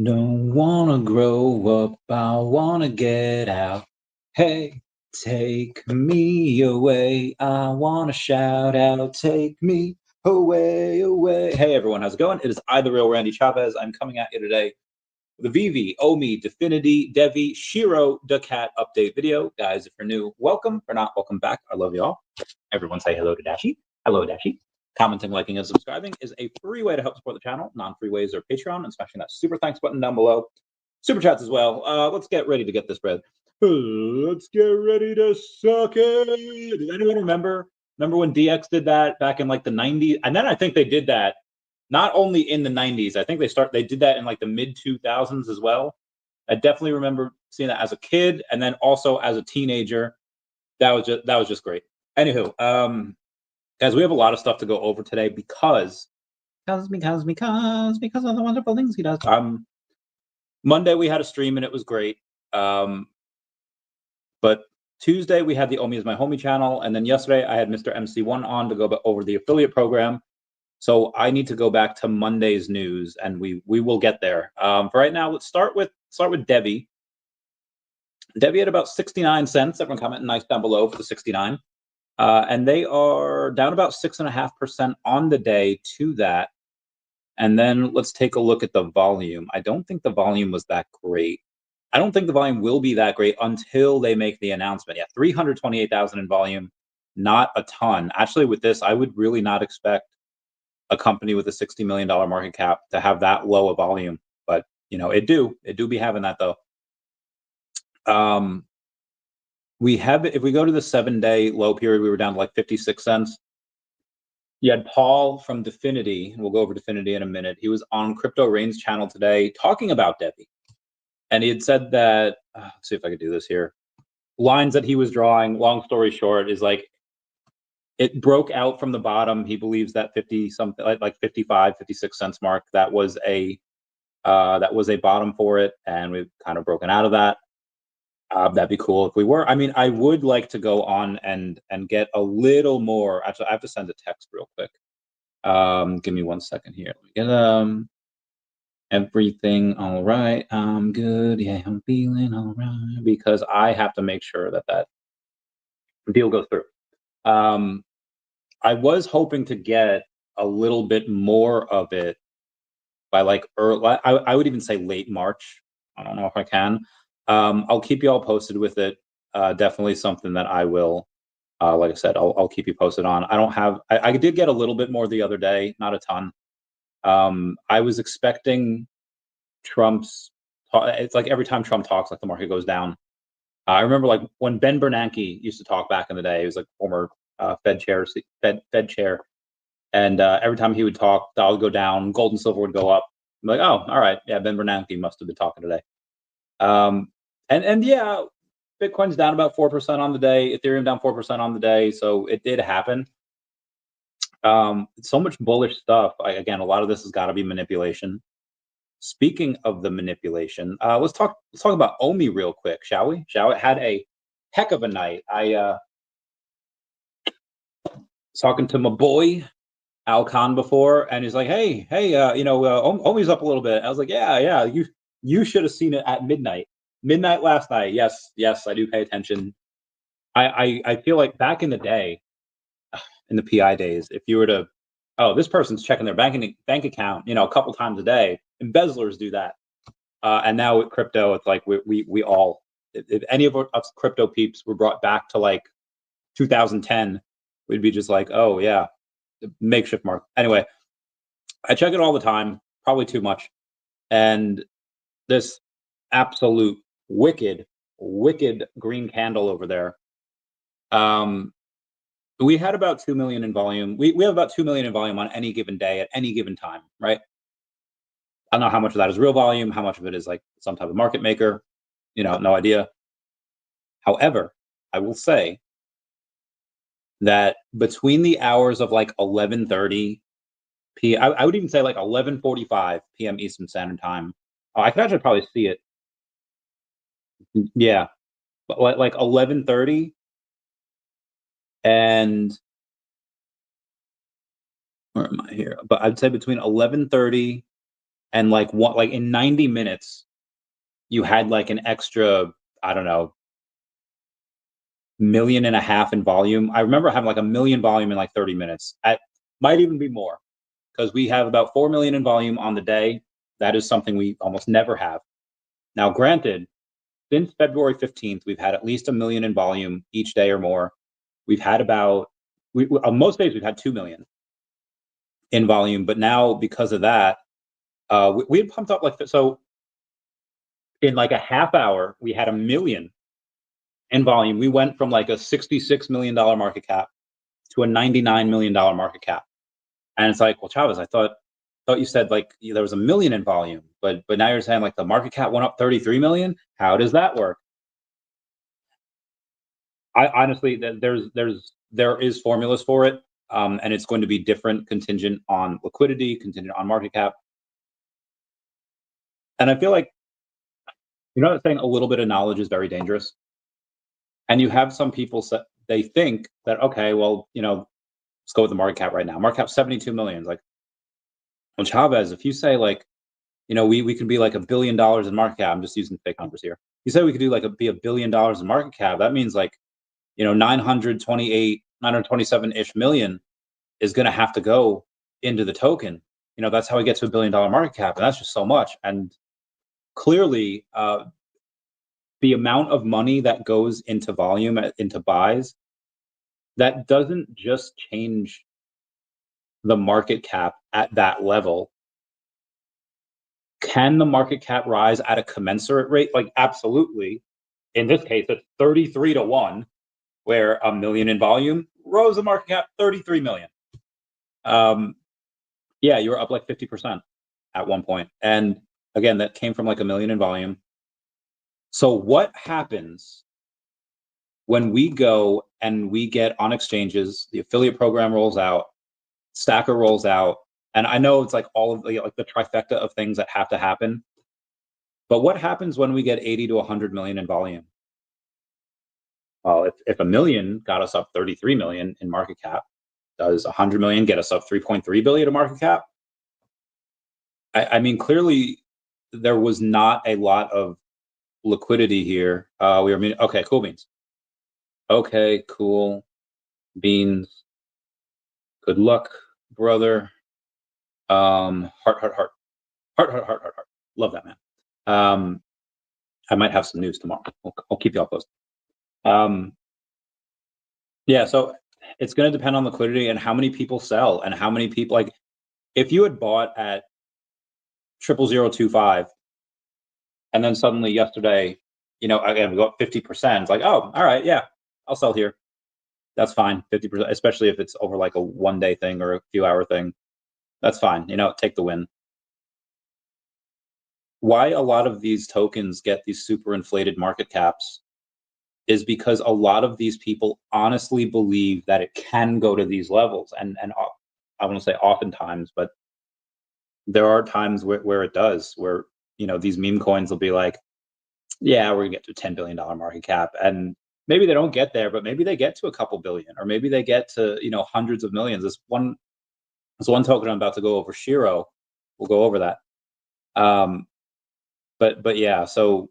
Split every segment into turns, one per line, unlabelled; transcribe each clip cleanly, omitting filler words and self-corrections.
Don't wanna grow up, I wanna get out. Hey, take me away. I wanna shout out, take me away, away. Hey everyone, how's it going? It is I, the real Randy Chavez. I'm coming at you today with a VeVe, OMI, Definity, DEVVE, Shiro, daCAT update video. Guys, if you're new, welcome. If not, welcome back. I love you all. Everyone say hello to Dashi. Hello, Dashi. Commenting, liking, and subscribing is a free way to help support the channel. Non-free ways are Patreon and smashing that super thanks button down below. Super chats as well. Let's get ready to get this bread. Let's get ready to suck it. Does anyone remember when DX did that back in like the 90s? And then I think they did that not only in the 90s. I think they did that in like the mid 2000s as well. I definitely remember seeing that as a kid and then also as a teenager. That was just great. Anywho, guys, we have a lot of stuff to go over today because of the wonderful things he does. Monday we had a stream and it was great. But Tuesday we had the OMI is my homie channel, and then yesterday I had Mr. MC1 on to go over the affiliate program. So I need to go back to Monday's news, and we will get there. For right now, let's start with DEVVE. DEVVE at about 69 cents. Everyone comment nice down below for the 69. And they are down about 6.5% on the day to that. And then let's take a look at the volume. I don't think the volume was that great. I don't think the volume will be that great until they make the announcement. Yeah, 328,000 in volume, not a ton. Actually, with this, I would really not expect a company with a $60 million market cap to have that low a volume. But, you know, it do be having that, though. We have, if we go to the 7-day low period, we were down to like 56 cents. You had Paul from Definity, and we'll go over Definity in a minute. He was on Crypto Rain's channel today talking about DEVVE. And he had said that, let's see if I could do this here. Lines that he was drawing, long story short, is like it broke out from the bottom. He believes that 50 something like 55, 56 cents mark, that was a bottom for it, and we've kind of broken out of that. That'd be cool if we were. I mean, I would like to go on and get a little more. Actually, I have to send a text real quick. Give me 1 second here. Let me get everything all right. I'm good. Yeah, I'm feeling all right, because I have to make sure that that deal goes through. I was hoping to get a little bit more of it by like early. I would even say late March. I don't know if I can. I'll keep you all posted with it. Definitely something that I will, like I said, I'll keep you posted on. I don't have, I did get a little bit more the other day, not a ton. I was expecting Trump's, it's like every time Trump talks, like the market goes down. I remember like when Ben Bernanke used to talk back in the day, he was like former Fed chair. And every time he would talk, Dow would go down, gold and silver would go up. I'm like, oh, all right. Yeah, Ben Bernanke must have been talking today. And yeah, Bitcoin's down about 4% on the day, Ethereum down 4% on the day. So it did happen. So much bullish stuff. Again, a lot of this has got to be manipulation. Speaking of the manipulation, let's talk about OMI real quick, shall we? It had a heck of a night. I was talking to my boy Al Khan before, and he's like, hey, OMI's up a little bit. I was like, yeah, you should have seen it at midnight last night. Yes, I do pay attention. I feel like back in the day, in the PI days, if you were to, oh, this person's checking their bank account, a couple times a day. Embezzlers do that. And now with crypto, it's like we all, if any of us crypto peeps were brought back to like 2010, we'd be just like, oh yeah, makeshift mark. Anyway, I check it all the time, probably too much. And this absolute wicked green candle over there. We had about 2 million in volume. We have about 2 million in volume on any given day at any given time, right? I don't know how much of that is real volume, how much of it is like some type of market maker, no idea. However, I will say that between the hours of like 11:30 p.m., I would even say like 11:45 p.m. Eastern Standard Time. I could actually probably see it. Yeah, but like 11:30, and where am I here? But I'd say between 11:30 and like in 90 minutes, you had like an extra, I don't know, 1.5 million in volume. I remember having like 1 million volume in like 30 minutes. Might even be more, because we have about 4 million in volume on the day. That is something we almost never have. Now, granted, since February 15th, we've had at least 1 million in volume each day or more. We've had about, on most days, we've had 2 million in volume. But now, because of that, we had pumped up like, so in like a half hour, we had 1 million in volume. We went from like a $66 million market cap to a $99 million market cap. And it's like, well, Chavez, I thought you said like there was 1 million in volume, but now you're saying like the market cap went up 33 million. How does that work? I honestly, there is formulas for it, and it's going to be different, contingent on liquidity, contingent on market cap. And I feel like, saying a little bit of knowledge is very dangerous. And you have some people they think that, okay, well, let's go with the market cap right now. Market cap 72 million. It's like, well, Chavez, if you say like, we could be like $1 billion in market cap. I'm just using fake numbers here. You said we could do like be $1 billion in market cap. That means like, 927-ish million is going to have to go into the token. That's how we get to $1 billion market cap. And that's just so much. And clearly, the amount of money that goes into volume, into buys, that doesn't just change the market cap at that level. Can the market cap rise at a commensurate rate? Like, absolutely. In this case, it's 33 to 1, where 1 million in volume rose the market cap 33 million. Yeah, you were up like 50% at one point. And again, that came from like 1 million in volume. So what happens when we go and we get on exchanges, the affiliate program rolls out, Stacker rolls out, and I know it's like all of the trifecta of things that have to happen. But what happens when we get 80 to 100 million in volume? Well, if 1 million got us up 33 million in market cap, does 100 million get us up 3.3 billion in market cap? I mean, clearly there was not a lot of liquidity here. Okay, cool beans. Okay, cool beans. Good luck, brother. Heart. Love that, man. I might have some news tomorrow. I'll keep you all posted. Yeah, so it's going to depend on liquidity and how many people sell and how many people, like, if you had bought at 0.0025 and then suddenly yesterday, again, we go up 50%, it's like, oh, all right, yeah, I'll sell here. That's fine, 50%, especially if it's over like a 1-day thing or a few hour thing. That's fine, take the win. Why a lot of these tokens get these super inflated market caps is because a lot of these people honestly believe that it can go to these levels. And I want to say oftentimes, but there are times where it does, where, these meme coins will be like, yeah, we're gonna get to a $10 billion market cap. And maybe they don't get there, but maybe they get to a couple billion, or maybe they get to, hundreds of millions. This one token I'm about to go over, Shiro, we'll go over that. But yeah, so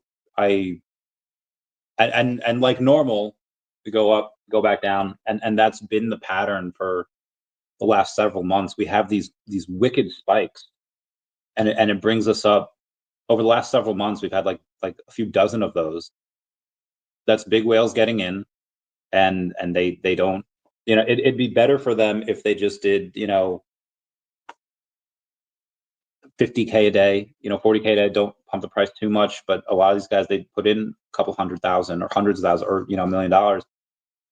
and like normal, we go up, go back down, and that's been the pattern for the last several months. We have these wicked spikes, and it brings us up. Over the last several months, we've had like a few dozen of those. That's big whales getting in, and they don't, it'd be better for them if they just did, 50K a day, 40K a day. Don't pump the price too much, but a lot of these guys, they put in a couple 100,000 or hundreds of thousands, or $1 million,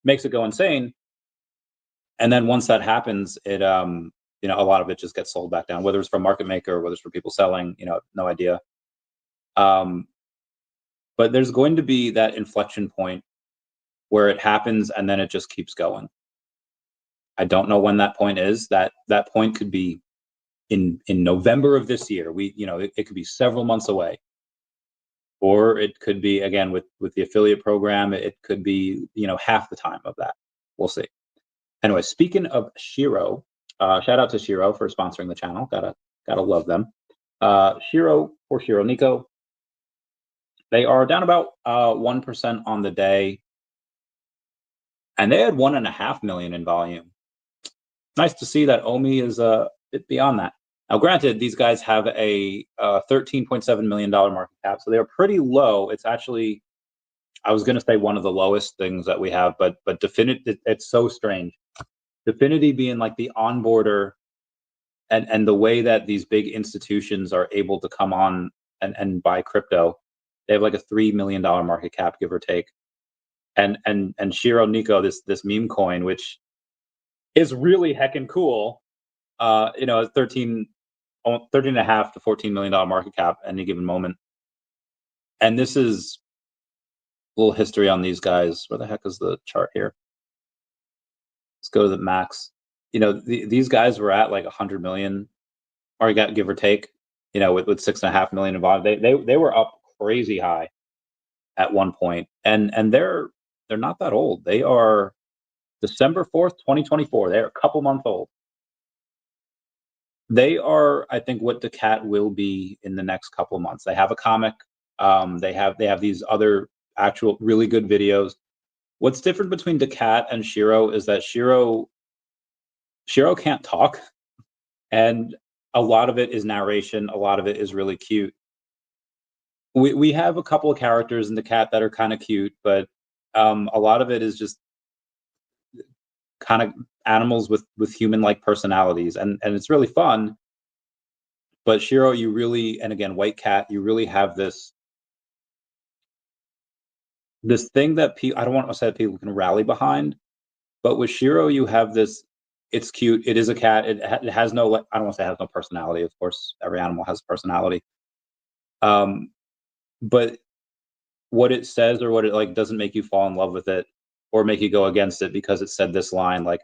makes it go insane. And then once that happens, it a lot of it just gets sold back down, whether it's from market maker or whether it's for people selling, no idea. But there's going to be that inflection point where it happens and then it just keeps going. I don't know when that point is. That point could be in November of this year. It could be several months away, or it could be, again, with the affiliate program, it could be, half the time of that. We'll see. Anyway, speaking of Shiro, shout out to Shiro for sponsoring the channel. Gotta love them. Shiro or Shiro Nico, they are down about 1% on the day, and they had 1.5 million in volume. Nice to see that OMI is a bit beyond that. Now, granted, these guys have a $13.7 million market cap, so they're pretty low. It's actually, I was going to say one of the lowest things that we have, but Definity, it's so strange. Definity being like the onboarder, and the way that these big institutions are able to come on and buy crypto, they have like a $3 million market cap, give or take. And Shiro Nico, this meme coin, which is really heckin' cool. 13 and a half to $14 million market cap at any given moment. And this is a little history on these guys. Where the heck is the chart here? Let's go to the max. These guys were at like 100 million, or give or take, with 6.5 million in volume. They were up crazy high at one point. And they're not that old. They are December 4th, 2024. They're a couple months old. They are, I think, what daCAT will be in the next couple of months. They have a comic. They have these other actual really good videos. What's different between daCAT and Shiro is that Shiro can't talk, and a lot of it is narration. A lot of it is really cute. We have a couple of characters in daCAT that are kind of cute, but a lot of it is just kind of animals with human-like personalities, and it's really fun. But Shiro, you really, and again, White Cat, you really have this thing that I don't want to say that people can rally behind, but with Shiro, you have this. It's cute. It is a cat. It has no. I don't want to say it has no personality. Of course, every animal has personality. But what it says, or what it like, doesn't make you fall in love with it or make you go against it because it said this line. Like,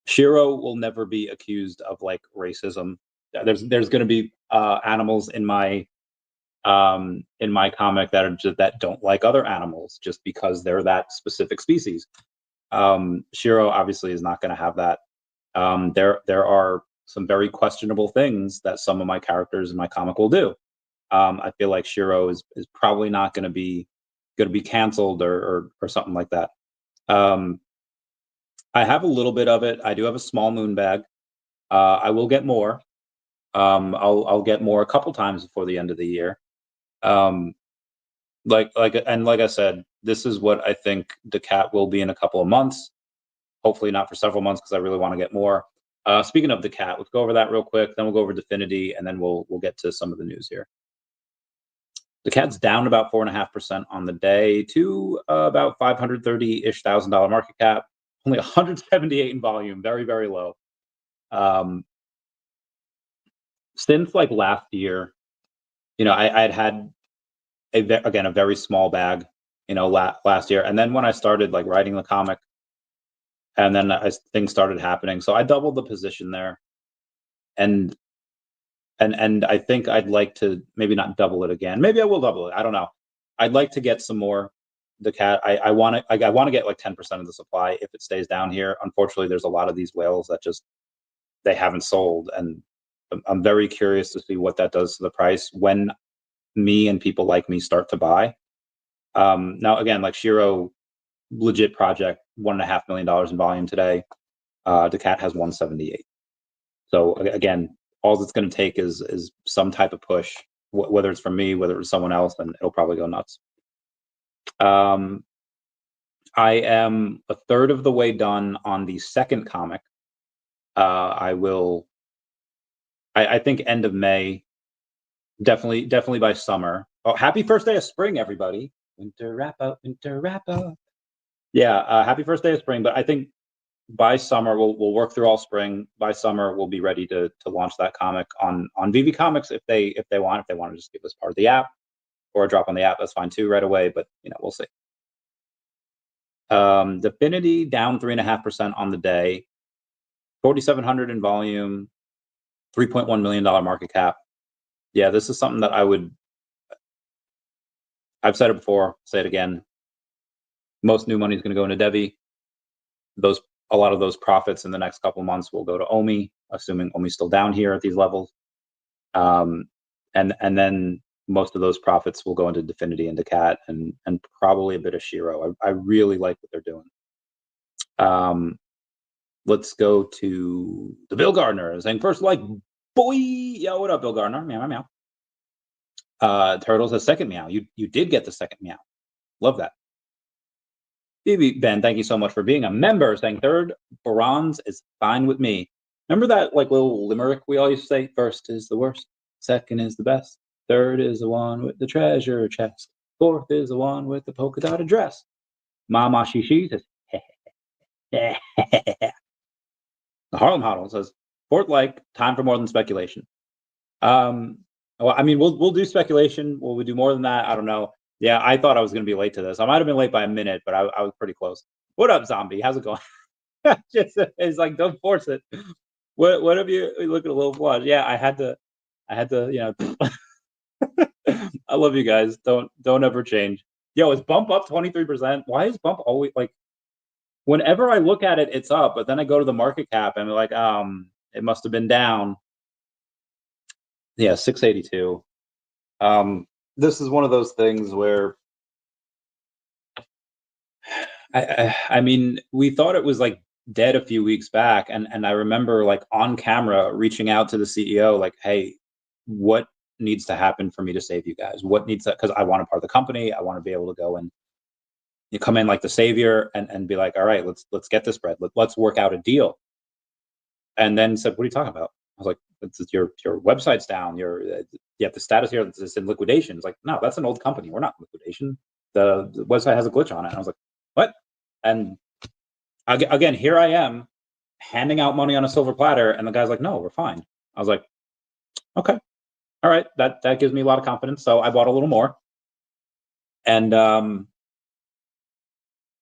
Shiro will never be accused of like racism. There's going to be animals in my comic that don't like other animals just because they're that specific species. Shiro obviously is not going to have that. There are some very questionable things that some of my characters in my comic will do. I feel like Shiro is probably not going to be canceled or something like that. I have a little bit of it. I do have a small moon bag. I will get more. I'll get more a couple times before the end of the year. Like I said, this is what I think daCAT will be in a couple of months. Hopefully not for several months, because I really want to get more. Speaking of daCAT, let's go over that real quick. Then we'll go over Definity, and then we'll get to some of the news here. daCAT's down about 4.5% on the day to about $530,000 market cap. Only 178 in volume, very, very low. Since like last year, I'd had a very small bag, last year, and then when I started like writing the comic, and then things started happening, so I doubled the position there, and I think I'd like to maybe not double it again. Maybe I will double it. I don't know. I'd like to get some more daCAT. I want to get like 10% of the supply if it stays down here. Unfortunately, there's a lot of these whales that just they haven't sold, and I'm very curious to see what that does to the price when me and people like me start to buy. Now again, like Shiro, legit project, $1.5 million in volume today. daCAT has 178. So again, all it's going to take is some type of push, whether it's from me, whether it's someone else, and it'll probably go nuts. I am a third of the way done on the second comic. I think end of May, definitely by summer. Oh, happy first day of spring, everybody. Winter wrap up. Yeah, happy first day of spring. But I think by summer, we'll work through all spring. By summer, we'll be ready to launch that comic on VeVe Comics if they want to just give us part of the app or drop on the app. That's fine too right away. But we'll see. Definity down 3.5% on the day, 4,700 in volume, $3.1 million market cap. Yeah, this is something that I've said it before, say it again. Most new money is going to go into DEVVE. A lot of those profits in the next couple of months will go to OMI, assuming OMI's still down here at these levels. and then most of those profits will go into Definity and daCAT and probably a bit of Shiro. I really like what they're doing. Let's go to the Bill Gardner saying first like boy. Yo, what up, Bill Gardner? Meow meow meow. Turtle says second meow. You did get the second meow. Love that. VeVe Ben, thank you so much for being a member. Saying third bronze is fine with me. Remember that like little limerick we all used to say? First is the worst, second is the best, third is the one with the treasure chest, fourth is the one with the polka dot address. Mama Shishi says, the Harlem Huddle says, fourth like, time for more than speculation. Well, I mean, we'll do speculation. Will we do more than that? I don't know. Yeah, I thought I was going to be late to this. I might have been late by a minute, but I was pretty close. What up, Zombie? How's it going? It's like, don't force it. What have you look at a little flush? Yeah, I had to, you know. I love you guys. Don't ever change. Yo, is Bump up 23%? Why is Bump always like? Whenever I look at it, it's up, but then I go to the market cap and I'm like, it must have been down. Yeah, 682. This is one of those things where I mean, we thought it was like dead a few weeks back, and I remember like on camera reaching out to the CEO, like, hey, what needs to happen for me to save you guys? What needs to, because I want to part of the company, I want to be able to go and you come in like the savior and be like, all right, let's get this bread, let's work out a deal. And then said, what are you talking about? I was like, your website's down. You have the status here that's in liquidation. It's like, no, that's an old company. We're not in liquidation. The website has a glitch on it. And I was like, what? And again, here I am handing out money on a silver platter, and the guy's like, no, we're fine. I was like, okay, all right, that gives me a lot of confidence. So I bought a little more. And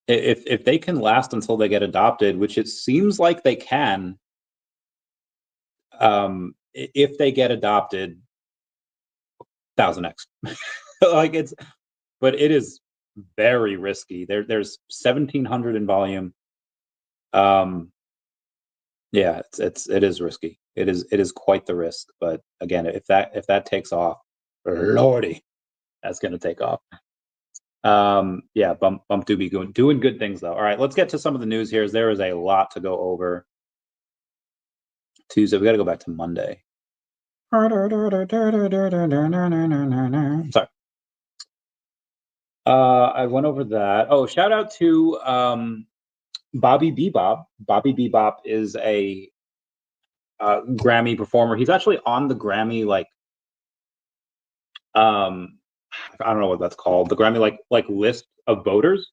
if they can last until they get adopted, which it seems like they can, if they get adopted, 1000x. Like but it is very risky. There's 1700 in volume. Yeah, it is risky. It is quite the risk. But again, if that takes off, lordy, that's gonna take off. Yeah, bump do be doing good things though. All right, let's get to some of the news here. There is a lot to go over. Tuesday, we got to go back to Monday. Sorry. I went over that. Oh, shout out to Bobby Bebop. Bobby Bebop is a Grammy performer. He's actually on the Grammy like I don't know what that's called. The Grammy like list of voters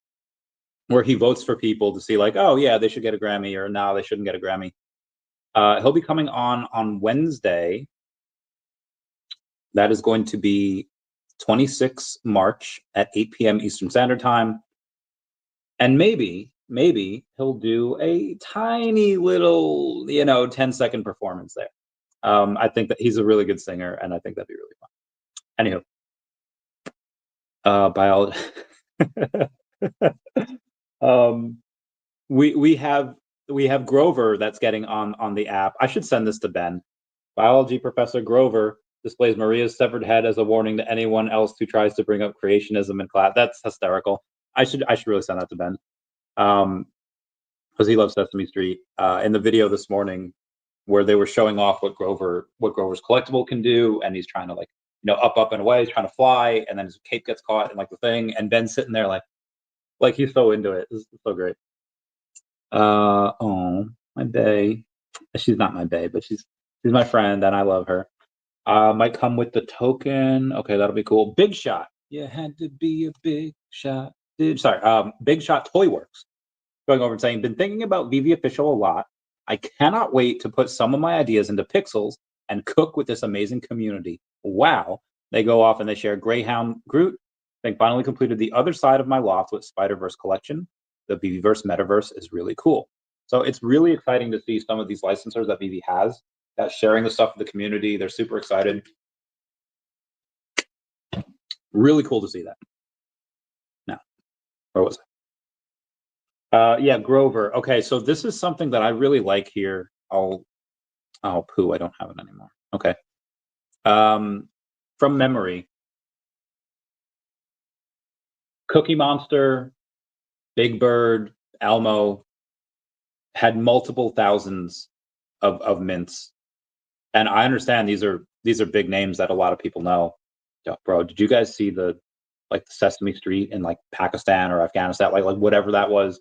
where he votes for people to see like, oh yeah, they should get a Grammy, or no, they shouldn't get a Grammy. He'll be coming on Wednesday. That is going to be 26 March at 8 p.m. Eastern Standard Time. And maybe he'll do a tiny little, 10-second performance there. I think that he's a really good singer, and I think that'd be really fun. Anywho, biology. We have Grover that's getting on the app. I should send this to Ben. Biology professor Grover displays Maria's severed head as a warning to anyone else who tries to bring up creationism in class. That's hysterical. I should really send that to Ben, because he loves Sesame Street. In the video this morning, where they were showing off what Grover's collectible can do, and he's trying to up and away, he's trying to fly, and then his cape gets caught in like the thing, and Ben's sitting there like he's so into it. This is so great. Oh, my bae. She's not my bae, but she's my friend, and I love her. Might come with the token. Okay, that'll be cool. Big Shot. You had to be a big shot. Sorry, Big Shot Toyworks. Going over and saying, been thinking about VeVe Official a lot. I cannot wait to put some of my ideas into pixels and cook with this amazing community. Wow. They go off and they share Greyhound Groot. I think finally completed the other side of my loft with Spider-Verse collection. The VeVeverse metaverse is really cool. So it's really exciting to see some of these licensors that VeVe has that's sharing the stuff with the community. They're super excited. Really cool to see that. Now, where was I? Yeah, Grover. Okay, so this is something that I really like here. Oh, poo, I don't have it anymore. Okay. from memory, Cookie Monster, Big Bird, Elmo had multiple thousands of mints. And I understand these are big names that a lot of people know. Yo, bro, did you guys see the Sesame Street in like Pakistan or Afghanistan, like whatever that was?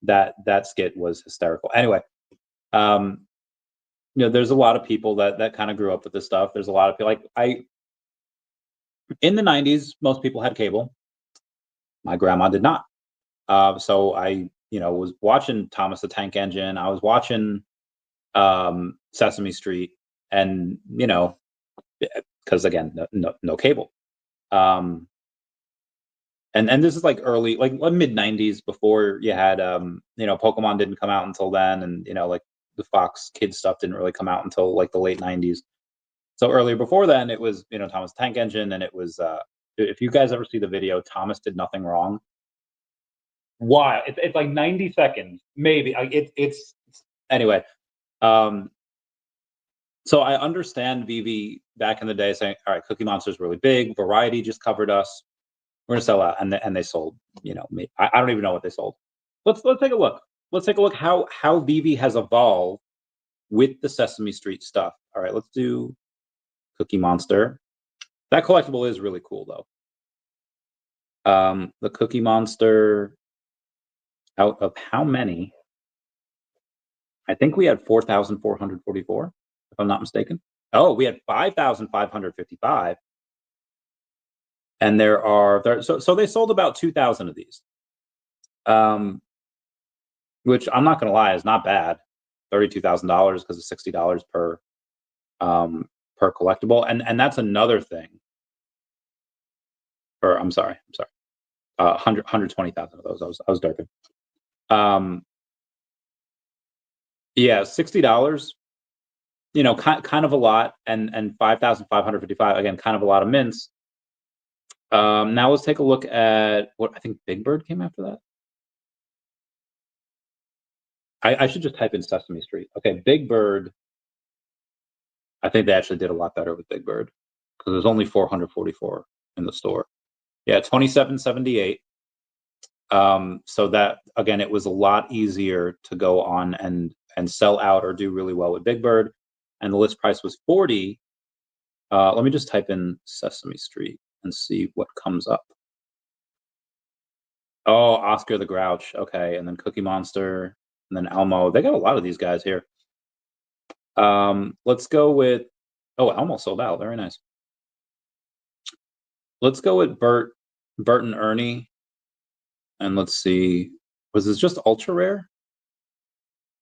That skit was hysterical. Anyway, there's a lot of people that kind of grew up with this stuff. There's a lot of people in the 90s, most people had cable. My grandma did not. So I, was watching Thomas the Tank Engine. I was watching Sesame Street, and because again, no cable. And this is like early, like mid 90s, before you had Pokemon didn't come out until then, and like the Fox Kids stuff didn't really come out until like the late 90s. So earlier before then, it was Thomas the Tank Engine, and it was if you guys ever see the video, Thomas did nothing wrong. Why? It's like 90 seconds, maybe. It's anyway. So I understand VeVe back in the day saying, all right, Cookie Monster's really big. Variety just covered us. We're gonna sell out, and they sold. I don't even know what they sold. Let's take a look. Let's take a look how VeVe has evolved with the Sesame Street stuff. All right, let's do Cookie Monster. That collectible is really cool though. The Cookie Monster, out of how many? I think we had 4,444, if I'm not mistaken. Oh, we had 5,555. And so they sold about 2,000 of these. Which I'm not gonna lie is not bad. $32,000 because of $60 per collectible. And that's another thing. Or I'm sorry. 120,000 of those. I was darking. Yeah, $60, kind of a lot, and 5,555, again, kind of a lot of mints. Now let's take a look at what I think Big Bird came after that. I should just type in Sesame Street. Okay, Big Bird. I think they actually did a lot better with Big Bird because there's only 444 in the store. Yeah, 2778. So that, again, it was a lot easier to go on and sell out or do really well with Big Bird, and the list price was 40. Let me just type in Sesame Street and see what comes up. Oh, Oscar the Grouch. Okay, and then Cookie Monster, and then Elmo. They got a lot of these guys here. Let's go with, oh, Elmo sold out. Very nice. Let's go with Bert and Ernie. And let's see, was this just ultra rare?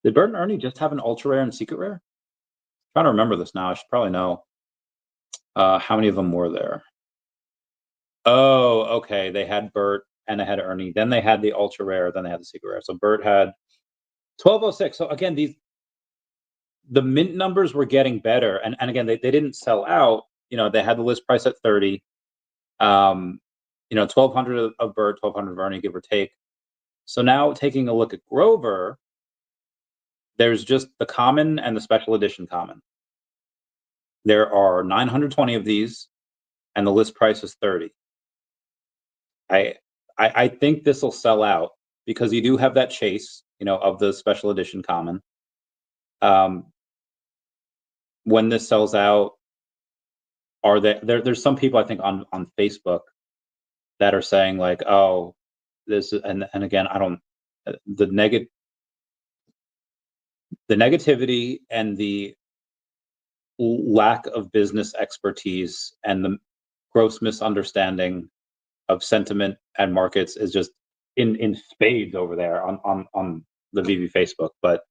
Did Bert and Ernie just have an ultra rare and secret rare? I'm trying to remember this now. I should probably know. How many of them were there? Oh, okay. They had Bert and they had Ernie. Then they had the ultra rare. Then they had the secret rare. So Bert had 1206. So again, the mint numbers were getting better. And again, they didn't sell out. They had the list price at 30. 1,200 of Bert, 1,200 of Ernie, give or take. So now taking a look at Grover, there's just the common and the special edition common. There are 920 of these, and the list price is 30. I think this will sell out because you do have that chase, of the special edition common. When this sells out, there's some people I think on Facebook that are saying like, oh, this, and again, I don't, the negativity and the lack of business expertise and the gross misunderstanding of sentiment and markets is just in spades over there on the VeVe Facebook. But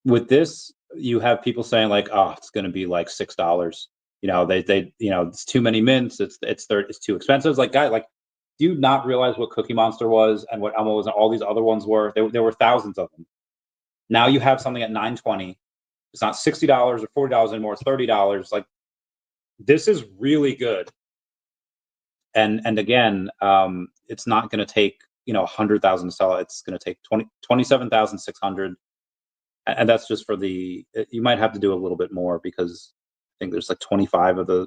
with this, you have people saying like, oh, it's going to be like $6. They it's too many mints. It's too expensive. It's like, guy, like, do you not realize what Cookie Monster was and what Elmo was and all these other ones were? There were thousands of them. Now you have something at $920. It's not $60 or $40 anymore. It's $30. Like, this is really good. And again, it's not going to take 100,000 to sell it. It's going to take 27,600, and that's just for the. You might have to do a little bit more because I think there's like 25 of the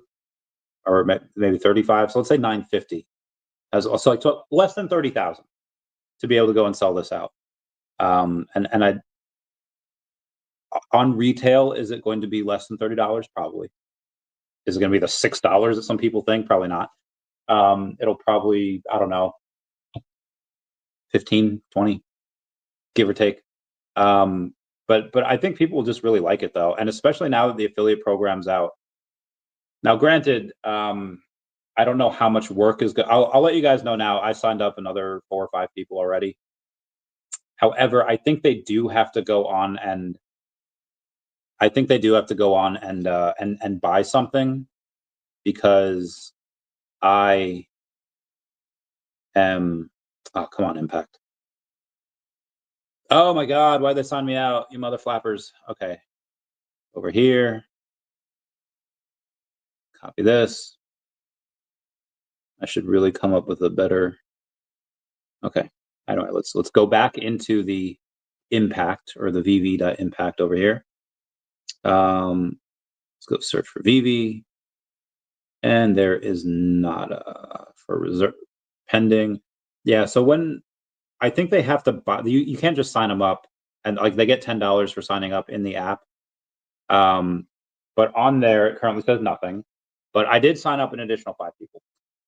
or maybe 35. So let's say 950. As also like less than 30,000 to be able to go and sell this out. And I on retail, is it going to be less than $30? Probably. Is it going to be the $6 that some people think? Probably not. It'll probably, I don't know, 15, 20, give or take. But I think people will just really like it though, and especially now that the affiliate program's out. Now, granted, I don't know how much work is good. I'll let you guys know now. I signed up another 4 or 5 people already. However, I think they do have to go on and and buy something, because I am. Oh, come on, Impact. Oh my God, why'd they sign me out, you mother flappers? Okay, over here. Copy this. I should really come up with a better. Okay. Anyway, let's go back into the impact, or the VeVe.impact over here. Let's go search for VeVe, and there is nada for reserve pending. Yeah, so when I think they have to buy, you can't just sign them up, and like they get $10 for signing up in the app. But on there it currently says nothing. But I did sign up an additional 5 people,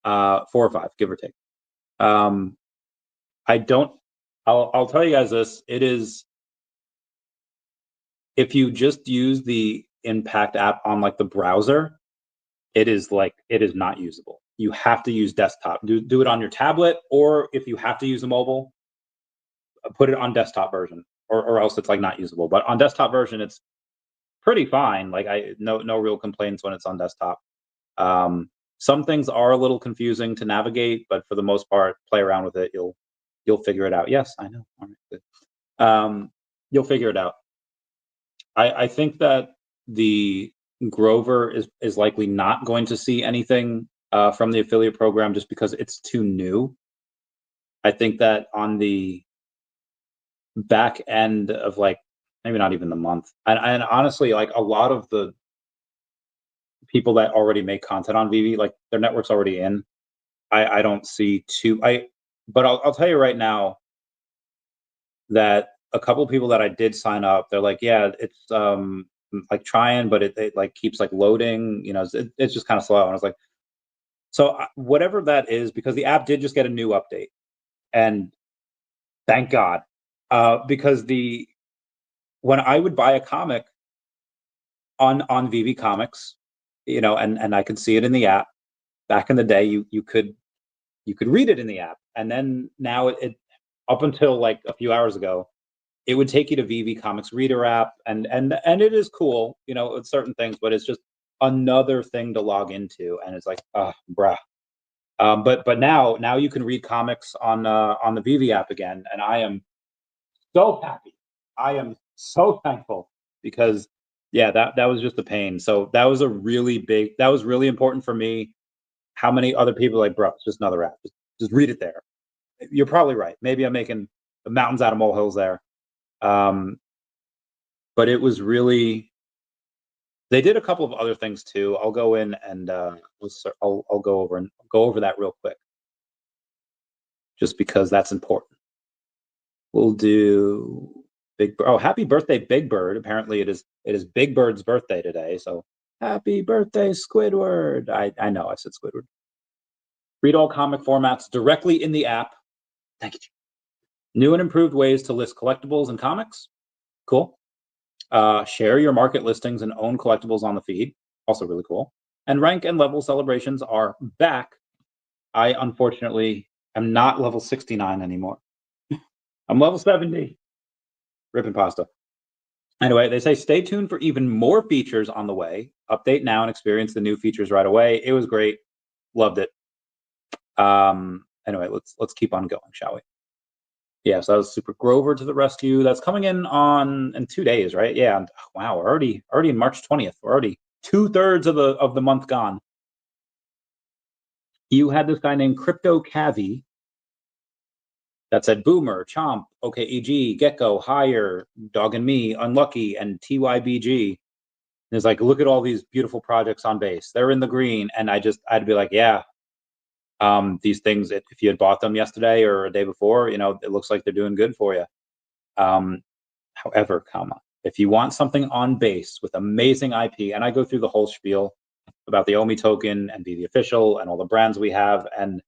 4 or 5, give or take. I don't. I'll tell you guys this. It is, if you just use the Impact app on like the browser, it is not usable. You have to use desktop. Do it on your tablet, or if you have to use a mobile, put it on desktop version, or else it's like not usable. But on desktop version, it's pretty fine. Like no real complaints when it's on desktop. Some things are a little confusing to navigate, but for the most part, play around with it. You'll figure it out. Yes, I know. All right, good. You'll figure it out. I think that the Grover is likely not going to see anything from the affiliate program, just because it's too new. I think that on the back end of, like, maybe not even the month, and honestly, like, a lot of the people that already make content on VeVe, like, their network's already in. I don't see but I'll tell you right now that a couple of people that I did sign up, they're like, yeah, it's like trying, but it like keeps like loading, it's just kind of slow. And I was like, so whatever that is, because the app did just get a new update, and thank God, because when I would buy a comic on VeVe Comics, and I could see it in the app. Back in the day, you could read it in the app, and then now it up until like a few hours ago, it would take you to VeVe Comics Reader app, and it is cool, with certain things, but it's just another thing to log into, and it's like, bruh. But now you can read comics on the VeVe app again, and I am so happy. I am so thankful, because yeah, that was just a pain. So that was really important for me. How many other people are like, bro, it's just another app. Just read it there. You're probably right. Maybe I'm making the mountains out of molehills there. But it was really, they did a couple of other things too. I'll go in and I'll go over that real quick, just because that's important. We'll do Big Bird. Oh, happy birthday, Big Bird. Apparently it is Big Bird's birthday today. So happy birthday, Squidward. I know I said Squidward. Read all comic formats directly in the app. Thank you. New and improved ways to list collectibles and comics. Cool. Share your market listings and own collectibles on the feed. Also really cool. And rank and level celebrations are back. I unfortunately am not level 69 anymore. I'm level 70. Ripping pasta. Anyway, they say stay tuned for even more features on the way. Update now and experience the new features right away. It was great. Loved it. Anyway, let's keep on going, shall we? Yeah, so that was Super Grover to the rescue. That's coming in 2 days, right? Yeah. And, wow, we're already in March 20th. We're already 2/3 of the month gone. You had this guy named Crypto Cavi that said Boomer, Chomp, OKEG, Gecko, Higher, Dog and Me, Unlucky, and TYBG. it's like, look at all these beautiful projects on base. They're in the green. And I'd be like, yeah, these things, if you had bought them yesterday or a day before, you know, it looks like they're doing good for you. However, if you want something on base with amazing IP, and I go through the whole spiel about the OMI token and VeVe official and all the brands we have, and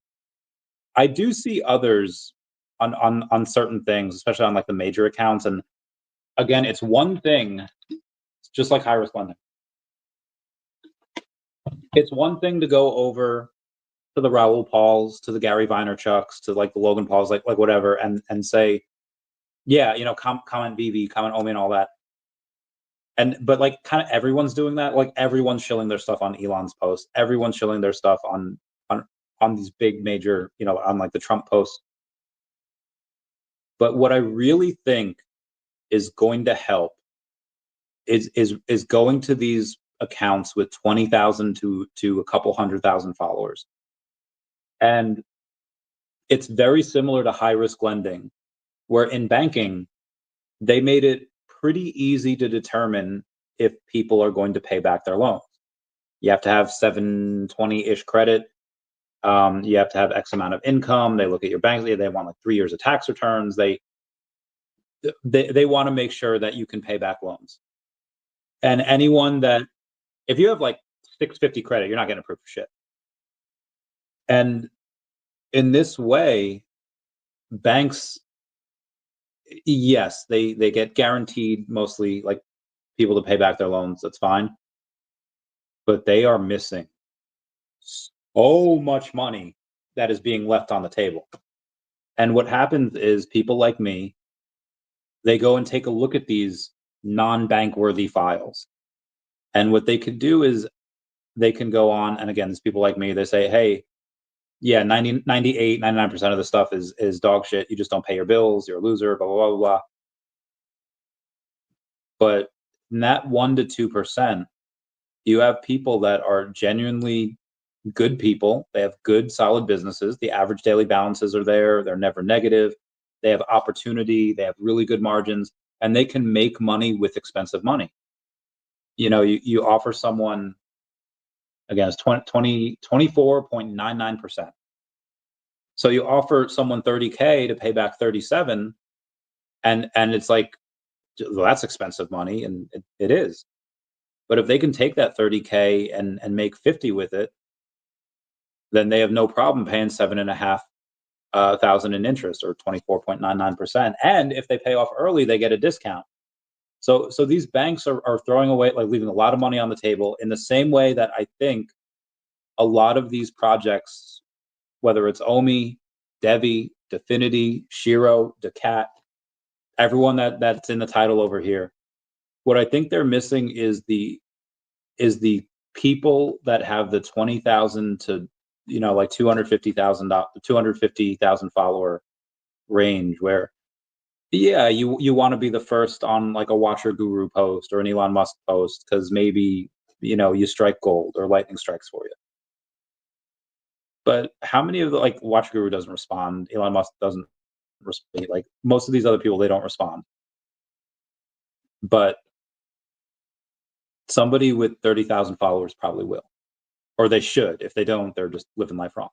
I do see others on certain things, especially on like the major accounts. And again, it's one thing, just like high risk lending. It's one thing to go over to the Raoul Pauls, to the Gary Vaynerchuks, to like the Logan Pauls, like whatever, and say, yeah, you know, comment VeVe, comment OMI, and all that. But like kind of everyone's doing that. Like everyone's shilling their stuff on Elon's post. Everyone's shilling their stuff on these big major, you know, on like the Trump posts. But what I really think is going to help is going to these accounts with 20,000 to a couple 100,000 followers. And it's very similar to high risk lending, where in banking, they made it pretty easy to determine if people are going to pay back their loans. You have to have 720-ish credit. You have to have X amount of income. They look at your bank. They want like 3 years of tax returns. They want to make sure that you can pay back loans. And anyone that, if you have like 650 credit, you're not getting approved for shit. And in this way, banks, yes, they get guaranteed mostly like people to pay back their loans. That's fine. But they are missing so much money that is being left on the table. And what happens is people like me, they go and take a look at these non-bank worthy files. And what they could do is they can go on, and again, there's people like me, they say, hey, yeah, 98, 99% of the stuff is dog shit. You just don't pay your bills. You're a loser, blah, blah, blah, blah. But in that 1 to 2%, you have people that are genuinely good people. They have good, solid businesses. The average daily balances are there. They're never negative. They have opportunity. They have really good margins, and they can make money with expensive money. You know, you offer someone, again, it's 24.99%. So you offer someone 30K to pay back 37, and it's like, well, that's expensive money, and it is. But if they can take that 30K and make 50 with it, then they have no problem paying 7.5 thousand in interest, or 24.99%. And if they pay off early, they get a discount. So these banks are throwing away, like leaving a lot of money on the table, in the same way that I think a lot of these projects, whether it's OMI, DEVVE, Definity, Shiro, daCAT, everyone that's in the title over here, what I think they're missing is the people that have the 20,000 to, you know, like 250,000 follower range, where, yeah, you want to be the first on like a Watcher Guru post or an Elon Musk post, because maybe, you know, you strike gold or lightning strikes for you. But how many of the, like, Watcher Guru doesn't respond, Elon Musk doesn't respond, like most of these other people, they don't respond. But somebody with 30,000 followers probably will, or they should. If they don't, they're just living life wrong.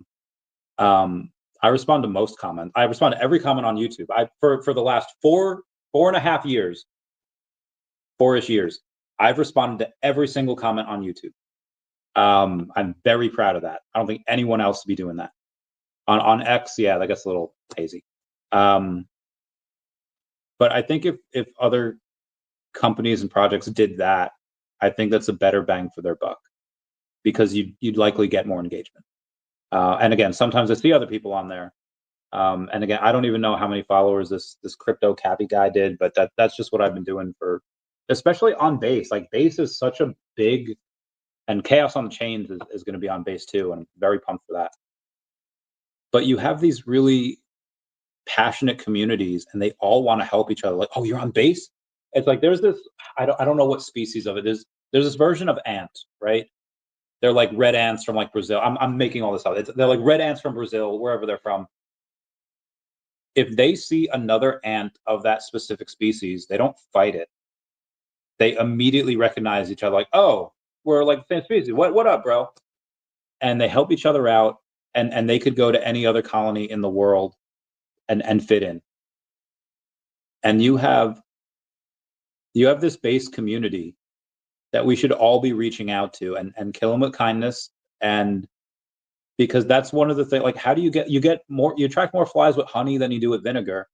I respond to most comments. I respond to every comment on YouTube. For the last 4.5 years, 4-ish years, I've responded to every single comment on YouTube. I'm very proud of that. I don't think anyone else would be doing that. On X, yeah, that gets a little hazy. But I think if other companies and projects did that, I think that's a better bang for their buck, because you'd likely get more engagement. And again, sometimes I see other people on there. And again, I don't even know how many followers this crypto cappy guy did, but that's just what I've been doing for, especially on base. Like base is such a big, and chaos on the chains is going to be on base too, and I'm very pumped for that. But you have these really passionate communities, and they all want to help each other. Like, oh, you're on base? It's like there's this, I don't know what species of it is. There's this version of ant, right? They're like red ants from like Brazil. I'm making all this up. They're like red ants from Brazil, wherever they're from. If they see another ant of that specific species, they don't fight it. they immediately recognize each other, like, oh, we're like the same species. What up, bro? And they help each other out, and they could go to any other colony in the world and fit in. And you have this base community that we should all be reaching out to and kill them with kindness. And because that's one of the things, like, how do you attract more flies with honey than you do with vinegar?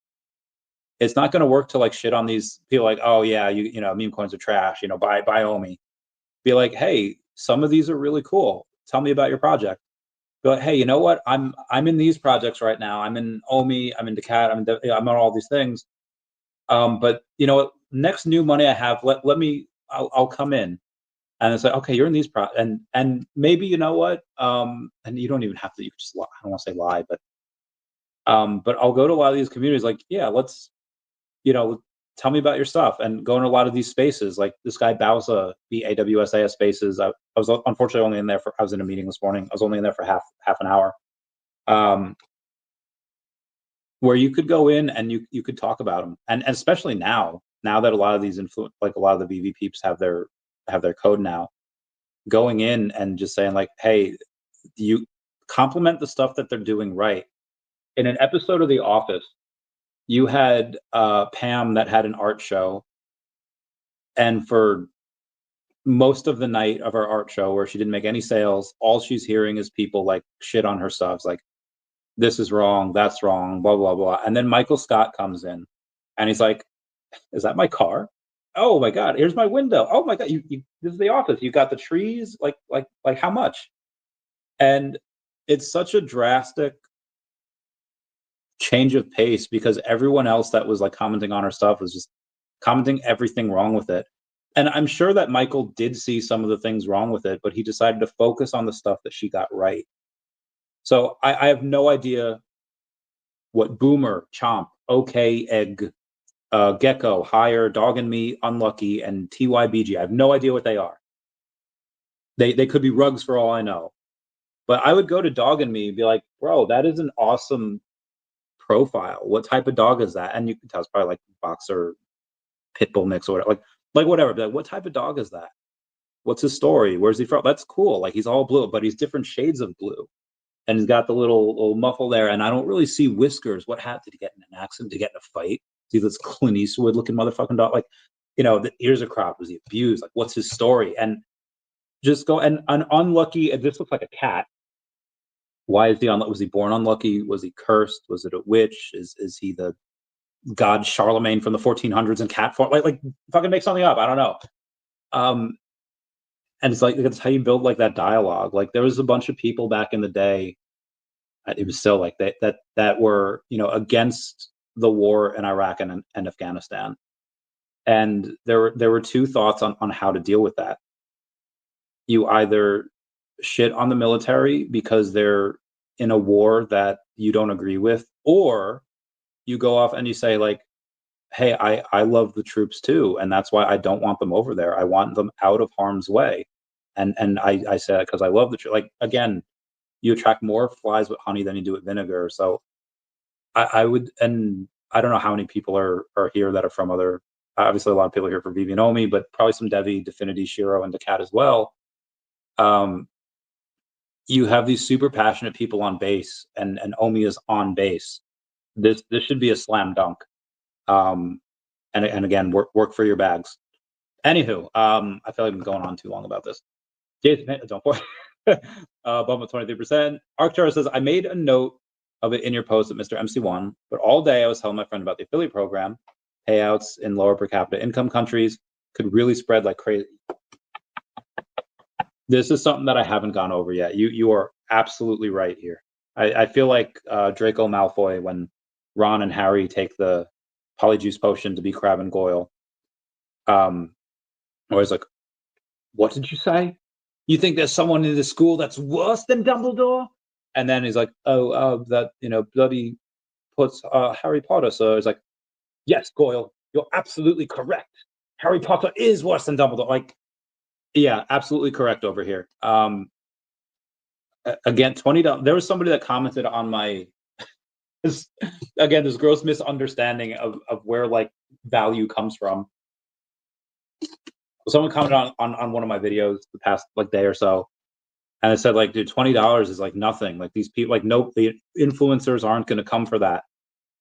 It's not going to work to like shit on these people like, oh yeah, you know, meme coins are trash, you know, buy OMI. Be like, hey, some of these are really cool. Tell me about your project. Be like, hey, you know what? I'm in these projects right now. I'm in OMI, I'm in daCAT, I'm on all these things. But you know what? Next new money I have, let me, I'll come in. And it's like, okay, you're in these and maybe, you know what? And you don't even have to, you could just lie. I don't want to say lie, but I'll go to a lot of these communities like, yeah, let's, you know, tell me about your stuff, and go in a lot of these spaces. Like this guy Bowsa, BAWSAS spaces. I was unfortunately only in there I was in a meeting this morning. I was only in there for half an hour. Where you could go in and you could talk about them. And especially now that a lot of these like a lot of the VeVe peeps have their code now, going in and just saying like, hey, you compliment the stuff that they're doing right. In an episode of The Office, you had Pam that had an art show, and for most of the night of her art show, where she didn't make any sales, all she's hearing is people like shit on her stuff. It's like, this is wrong, that's wrong, blah blah blah. And then Michael Scott comes in, and he's like, is that my car? Oh my god, here's my window. Oh my god, you this is The Office. You got the trees, like how much? And it's such a drastic change of pace, because everyone else that was like commenting on her stuff was just commenting everything wrong with it. And I'm sure that Michael did see some of the things wrong with it, but he decided to focus on the stuff that she got right. So I have no idea what Boomer, Chomp, OK Egg, Gecko, Higher, Dog and Me, Unlucky, and TYBG. I have no idea what they are. They could be rugs for all I know. But I would go to Dog and Me and be like, bro, that is an awesome profile. What type of dog is that? And you can tell it's probably like boxer, pit bull mix, or whatever. Like whatever. But like, what type of dog is that? What's his story? Where's he from? That's cool. Like he's all blue, but he's different shades of blue. And he's got the little muffle there. And I don't really see whiskers. What happened? Did he get in an accident? Did he get in a fight? See this Clint Eastwood looking motherfucking dog? Like, you know, the ears are cropped. Was he abused? Like, what's his story? And just go and an unlucky. This looks like a cat. Why is he unlucky? Was he born unlucky? Was he cursed? Was it a witch? Is he the god Charlemagne from the 1400s in cat form? Like fucking make something up. I don't know. And it's like, that's how you build like that dialogue. Like there was a bunch of people back in the day. It was still like that were, you know, against the war in Iraq and Afghanistan. And there were two thoughts on how to deal with that. You either shit on the military because they're in a war that you don't agree with, or you go off and you say like, hey, I love the troops too, and that's why I don't want them over there. I want them out of harm's way. And I said, because I love the troops. Like again, you attract more flies with honey than you do with vinegar. So I would, and I don't know how many people are here that are from other, obviously a lot of people are here for VeVe and OMI, but probably some DEVVE, Definity, Shiro, and daCAT as well. You have these super passionate people on base, and OMI is on base. This should be a slam dunk. And again, work for your bags. Anywho, I feel like I've been going on too long about this. Jason, don't worry. Bump at 23%. Arcturus says, I made a note of it in your post at Mr. MC1, but all day I was telling my friend about the affiliate program. Payouts in lower per capita income countries could really spread like crazy. This is something that I haven't gone over yet. You are absolutely right here. I feel like Draco Malfoy when Ron and Harry take the polyjuice potion to be Crabbe and Goyle. Always like, what did you say? You think there's someone in the school that's worse than Dumbledore? And then he's like, that, you know, bloody puts Harry Potter. So he's like, yes, Goyle, you're absolutely correct. Harry Potter is worse than Dumbledore. Like, yeah, absolutely correct over here. Again, $20. There was somebody that commented on my, this gross misunderstanding of where like value comes from. Someone commented on one of my videos the past like day or so, and it said like, dude, $20 is like nothing. Like these people, like no, the influencers aren't going to come for that.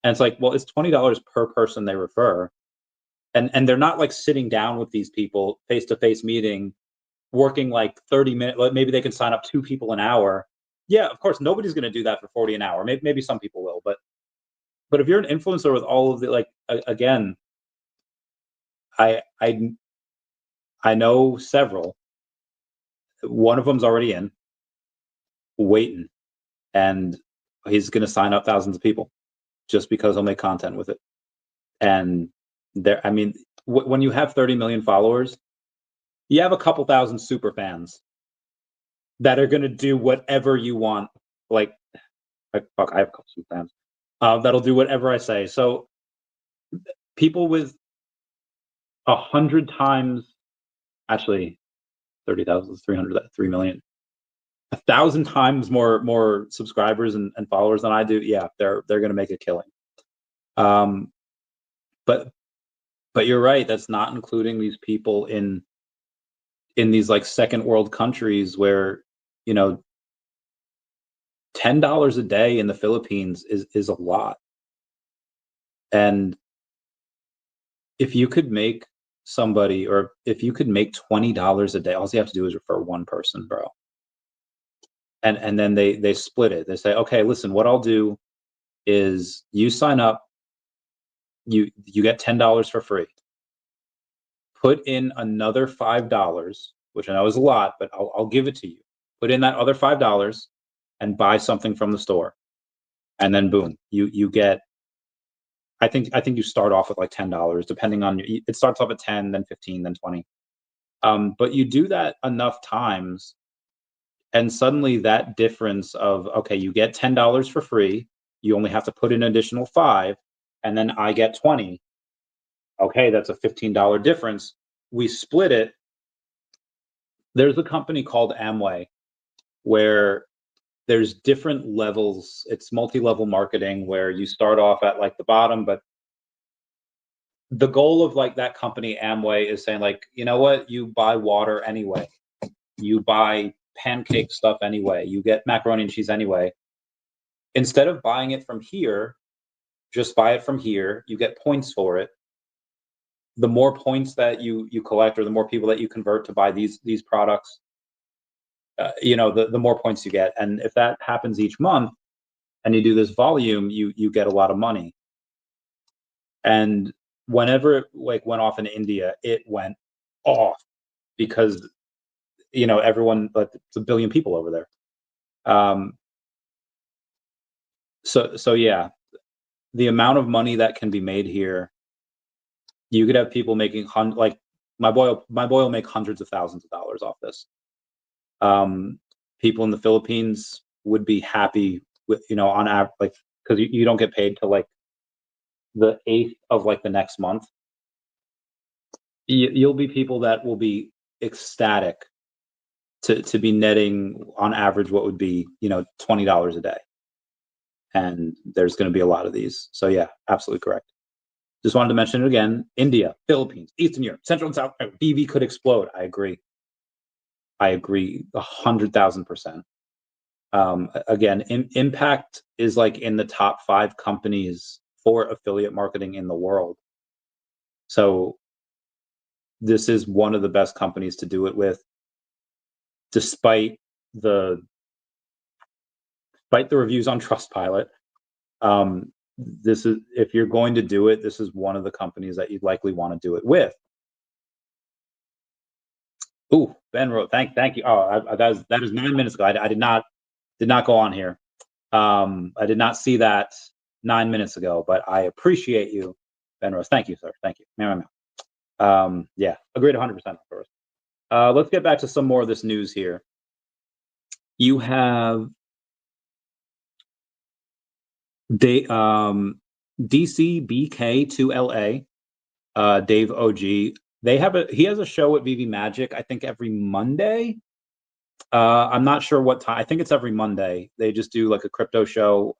And it's like, well, it's $20 per person they refer, and they're not like sitting down with these people face to face meeting, working like 30 minutes. Like maybe they can sign up 2 people an hour. Yeah, of course, nobody's going to do that for 40 an hour. Maybe some people will, but if you're an influencer with all of the like, again, I I I know several. One of them's already in, waiting, and he's going to sign up thousands of people just because he'll make content with it. And there, I mean, when you have 30 million followers, you have a couple thousand super fans that are going to do whatever you want. Like, fuck, I have a couple super fans that'll do whatever I say. So people with 100 times, actually, 30,000 is 3 million. 1,000 times more subscribers and followers than I do. Yeah, they're going to make a killing. But you're right. That's not including these people in these like second world countries where, you know, $10 a day in the Philippines is a lot. And if you could make somebody, or if you could make $20 a day, all you have to do is refer one person, bro. And then they split it. They say, okay, listen, what I'll do is you sign up, you get $10 for free. Put in another $5, which I know is a lot, but I'll give it to you. Put in that other $5 and buy something from the store, and then boom, you get. I think you start off with like $10, depending on your. It starts off at 10, then 15, then 20. But you do that enough times, and suddenly that difference of, okay, you get $10 for free, you only have to put in an additional 5, and then I get 20. Okay, that's a $15 difference. We split it. There's a company called Amway where there's different levels. It's multi-level marketing where you start off at like the bottom, but the goal of like that company Amway is saying like, you know what, you buy water anyway, you buy pancake stuff anyway, you get macaroni and cheese anyway. Instead of buying it from here, just buy it from here. You get points for it. The more points that you collect, or the more people that you convert to buy these products, you know, the more points you get. And if that happens each month, and you do this volume, you get a lot of money. And whenever it like went off in India, it went off because, you know, everyone, like it's 1 billion people over there. So yeah, the amount of money that can be made here, you could have people making like my boy will make hundreds of thousands of dollars off this. People in the Philippines would be happy with, you know, on average, like, because you don't get paid till like the 8th of like the next month. You'll be people that will be ecstatic to be netting on average what would be, you know, $20 a day. And there's going to be a lot of these. So yeah, absolutely correct. Just wanted to mention it again. India, Philippines, Eastern Europe, Central and South, VeVe could explode. I agree 100,000%. Again, Impact is like in the top 5 companies for affiliate marketing in the world. So this is one of the best companies to do it with, despite the reviews on Trustpilot. This is, if you're going to do it, this is one of the companies that you'd likely want to do it with. Ooh, Ben wrote, thank you. Oh, that is 9 minutes ago. I did not go on here. I did not see that 9 minutes ago, but I appreciate you, Ben Rose. Thank you, sir. Thank you. Yeah, agreed 100%, of course. Let's get back to some more of this news here. You have DCBK2LA, Dave OG. He has a show at VeVe Magic, I think every Monday. I'm not sure what time. I think it's every Monday. They just do like a crypto show.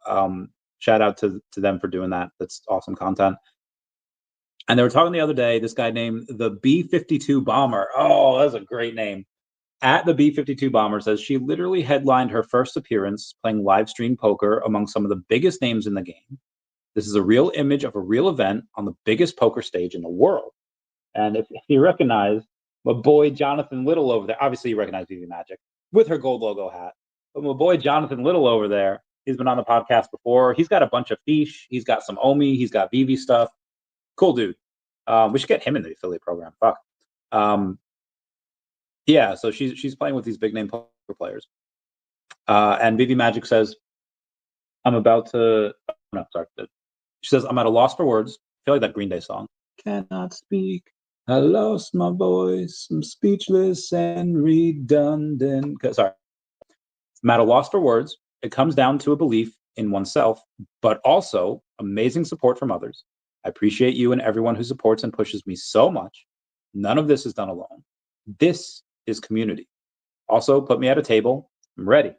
Shout out to them for doing that. That's awesome content. And they were talking the other day, this guy named the B-52 Bomber. Oh, that's a great name. At the B-52 Bomber says she literally headlined her first appearance playing live stream poker among some of the biggest names in the game. This is a real image of a real event on the biggest poker stage in the world. And if you recognize my boy Jonathan Little over there, obviously you recognize VeVe Magic with her gold logo hat. But my boy Jonathan Little over there, he's been on the podcast before. He's got a bunch of fiche. He's got some OMI. He's got VeVe stuff. Cool dude. We should get him in the affiliate program. Fuck. Yeah, so she's playing with these big name poker players. And VeVe Magic says, I'm about to, no, sorry. She says, I'm at a loss for words. I feel like that Green Day song. Cannot speak. I lost my voice. I'm speechless and redundant. Sorry. I'm at a loss for words. It comes down to a belief in oneself, but also amazing support from others. I appreciate you and everyone who supports and pushes me so much. None of this is done alone. This is community. Also, put me at a table. I'm ready.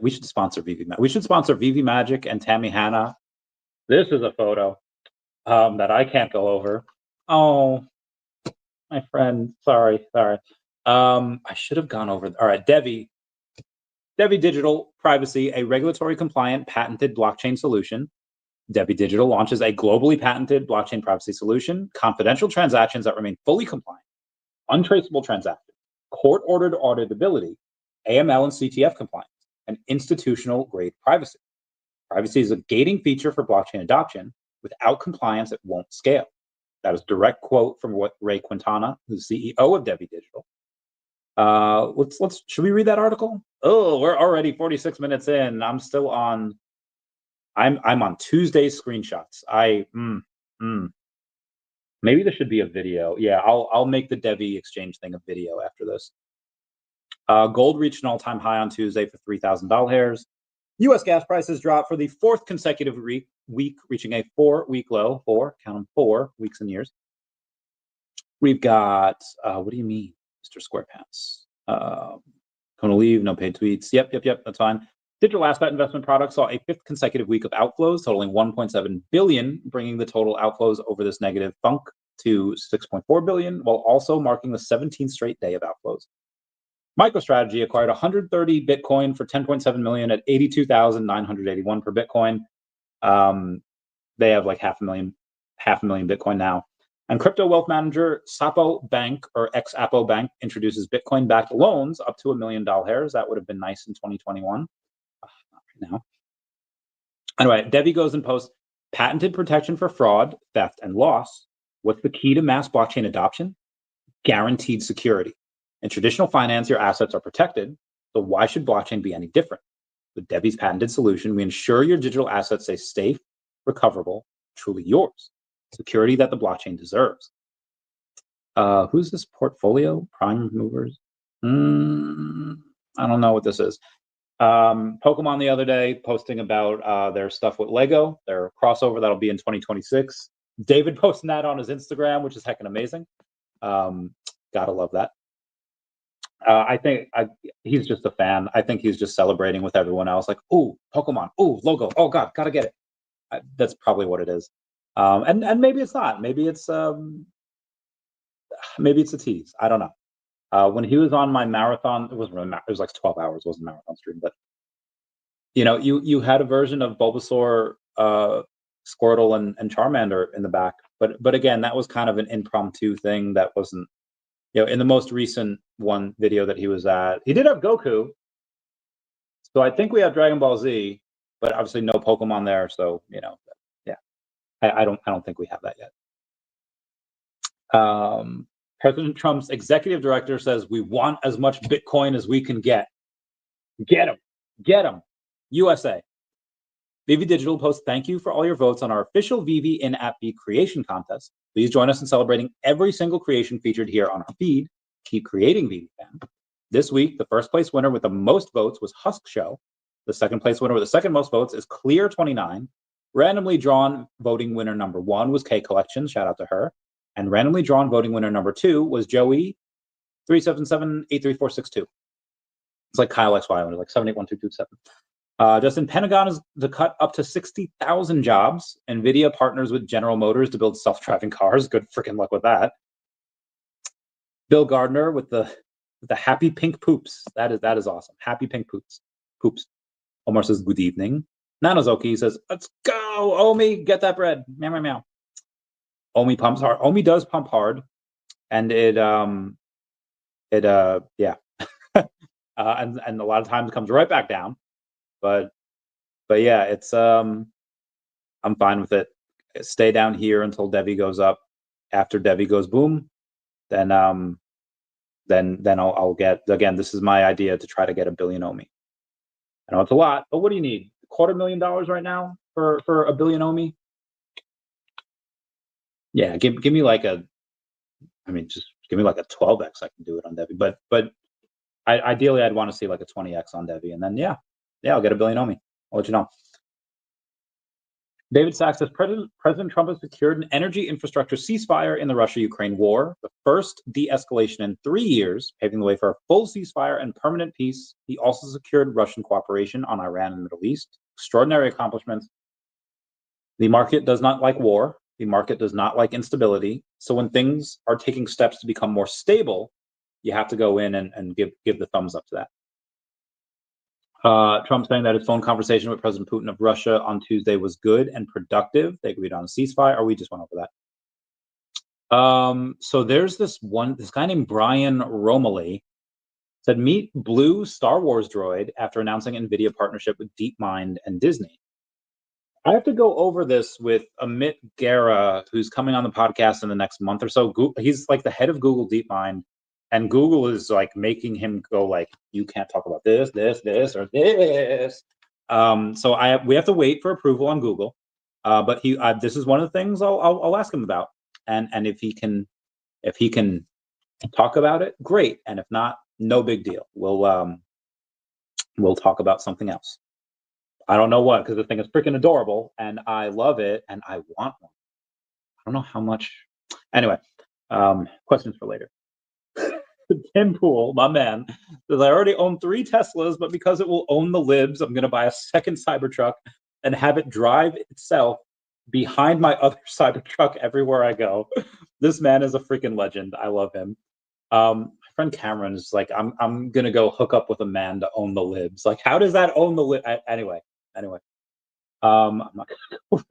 We should sponsor VeVe Magic. We should sponsor VeVe Magic and Tammy Hanna. This is a photo that I can't go over. Oh, my friend. Sorry. I should have gone over. All right, DEVVE Digital Privacy, a regulatory compliant patented blockchain solution. DEVVE Digital launches a globally patented blockchain privacy solution, confidential transactions that remain fully compliant, untraceable transactions, court-ordered auditability, AML and CTF compliance, and institutional-grade privacy. Privacy is a gating feature for blockchain adoption. Without compliance, it won't scale. That is a direct quote from Ray Quintana, who's CEO of DEVVE Digital. Should we read that article? Oh, we're already 46 minutes in. I'm still on. I'm on Tuesday's screenshots. Maybe there should be a video. Yeah, I'll make the DEVVE exchange thing a video after this. Gold reached an all-time high on Tuesday for $3,000. U.S. gas prices dropped for the fourth consecutive week, reaching a 4-week low. Count them, 4 weeks and years. We've got, what do you mean, Mr. Squarepants? Gonna leave, no paid tweets. Yep, that's fine. Digital asset investment products saw a 5th consecutive week of outflows, totaling 1.7 billion, bringing the total outflows over this negative funk to 6.4 billion, while also marking the 17th straight day of outflows. MicroStrategy acquired 130 Bitcoin for 10.7 million at 82,981 per Bitcoin. They have like half a million Bitcoin now. And crypto wealth manager Sapo Bank, or ex-Apo Bank, introduces Bitcoin-backed loans up to $1 million. That would have been nice in 2021. Not right now. Anyway, DEVVE goes and posts patented protection for fraud, theft, and loss. What's the key to mass blockchain adoption? Guaranteed security. In traditional finance, your assets are protected, so why should blockchain be any different? With DEVVE's patented solution, we ensure your digital assets stay safe, recoverable, truly yours. Security that the blockchain deserves. Who's this portfolio? Prime movers? I don't know what this is. Pokemon the other day posting about their stuff with Lego, their crossover that'll be in 2026. David posting that on his Instagram, which is heckin' amazing. Gotta love that. I think he's just a fan. I think he's just celebrating with everyone else. Like, ooh, Pokemon, ooh, logo. Oh God, gotta get it. That's probably what it is. And maybe it's not. Maybe it's a tease. I don't know. When he was on my marathon, it wasn't really. It was like 12 hours. It wasn't a marathon stream, but you know, you had a version of Bulbasaur, Squirtle, and Charmander in the back. But again, that was kind of an impromptu thing. That wasn't. You know, in the most recent one video that he was at, he did have Goku. So I think we have Dragon Ball Z, but obviously no Pokemon there. So, you know, yeah, I don't think we have that yet. President Trump's executive director says we want as much Bitcoin as we can get. Get them. USA. VeVe Digital posts thank you for all your votes on our official VeVe in-app beat creation contest. Please join us in celebrating every single creation featured here on our feed. Keep creating, VeVe fam. This week, the first place winner with the most votes was Husk Show. The second place winner with the second most votes is Clear29. Randomly drawn voting winner number 1 was K Collection. Shout out to her. And randomly drawn voting winner number 2 was Joey 377-83462. It's like Kyle XY, like 781227. Justin, Pentagon is to cut up to 60,000 jobs. NVIDIA partners with General Motors to build self-driving cars. Good freaking luck with that. Bill Gardner with the happy pink poops. That is awesome. Happy pink poops. Omar says, good evening. Nanazoki says, let's go, Omi, get that bread. Meow, meow, meow. Omi pumps hard. Omi does pump hard. And yeah. And a lot of times it comes right back down. But yeah, it's I'm fine with it. Stay down here until DEVVE goes up. After DEVVE goes boom, then I'll get, again, this is my idea to try to get 1 billion OMI. I know it's a lot, but what do you need? $250,000 right now for 1 billion OMI? Yeah, give me like just give me like a 12x. I can do it on DEVVE, but ideally I'd want to see like a 20x on DEVVE, and then yeah, I'll get 1 billion OMI. I'll let you know. David Sachs says, President Trump has secured an energy infrastructure ceasefire in the Russia-Ukraine war, the first de-escalation in 3 years, paving the way for a full ceasefire and permanent peace. He also secured Russian cooperation on Iran and the Middle East. Extraordinary accomplishments. The market does not like war. The market does not like instability. So when things are taking steps to become more stable, you have to go in and give the thumbs up to that. Trump saying that his phone conversation with President Putin of Russia on Tuesday was good and productive. They agreed on a ceasefire, or we just went over that. So there's this guy named Brian Romilly said, meet Blue Star Wars droid after announcing NVIDIA partnership with DeepMind and Disney. I have to go over this with Amit Gera, who's coming on the podcast in the next month or so. He's like the head of Google DeepMind. And Google is like making him go like, you can't talk about this, or this. So we have to wait for approval on Google. But this is one of the things I'll ask him about. And if he can talk about it, great. And if not, no big deal. We'll talk about something else. I don't know what, because the thing is freaking adorable and I love it and I want one. I don't know how much. Anyway, questions for later. Tim Pool, my man, says, I already own 3 Teslas, but because it will own the libs, I'm going to buy a second Cybertruck and have it drive itself behind my other Cybertruck everywhere I go. This man is a freaking legend. I love him. My friend Cameron is like, I'm going to go hook up with a man to own the libs. Like, how does that own the lib? Anyway. I'm not going to go over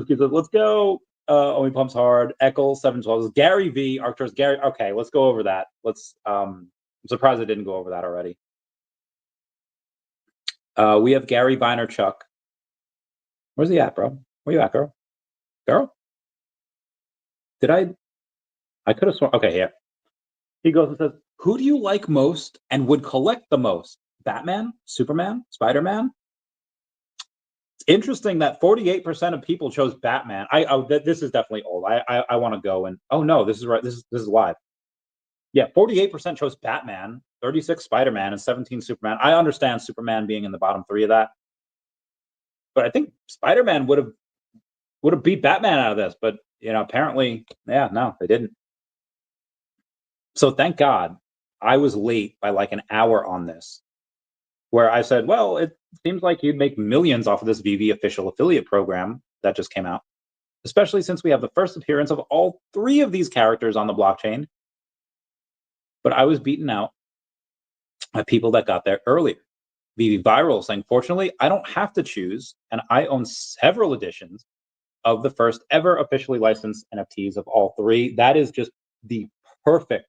this. Let's go. Only pumps hard. Eckel 712. Gary V. Arcturus. Gary. Okay, let's go over that. I'm surprised I didn't go over that already. We have Gary Vaynerchuk. Where's he at, bro? Where you at, girl? Girl? Did I could have sworn. Okay, yeah. He goes and says, who do you like most and would collect the most? Batman? Superman? Spider-Man? Interesting that 48% of people chose Batman. This is definitely old. I want to go and no, this is right. This is live. Yeah, 48% chose Batman, 36 Spider-Man, and 17 Superman. I understand Superman being in the bottom 3 of that, but I think Spider-Man would have beat Batman out of this. But apparently, yeah, no, they didn't. So thank God I was late by like an hour on this, where I said, well, it seems like you'd make millions off of this VeVe official affiliate program that just came out, especially since we have the first appearance of all 3 of these characters on the blockchain. But I was beaten out by people that got there earlier. VeVe Viral saying, fortunately, I don't have to choose, and I own several editions of the first ever officially licensed NFTs of all 3. That is just the perfect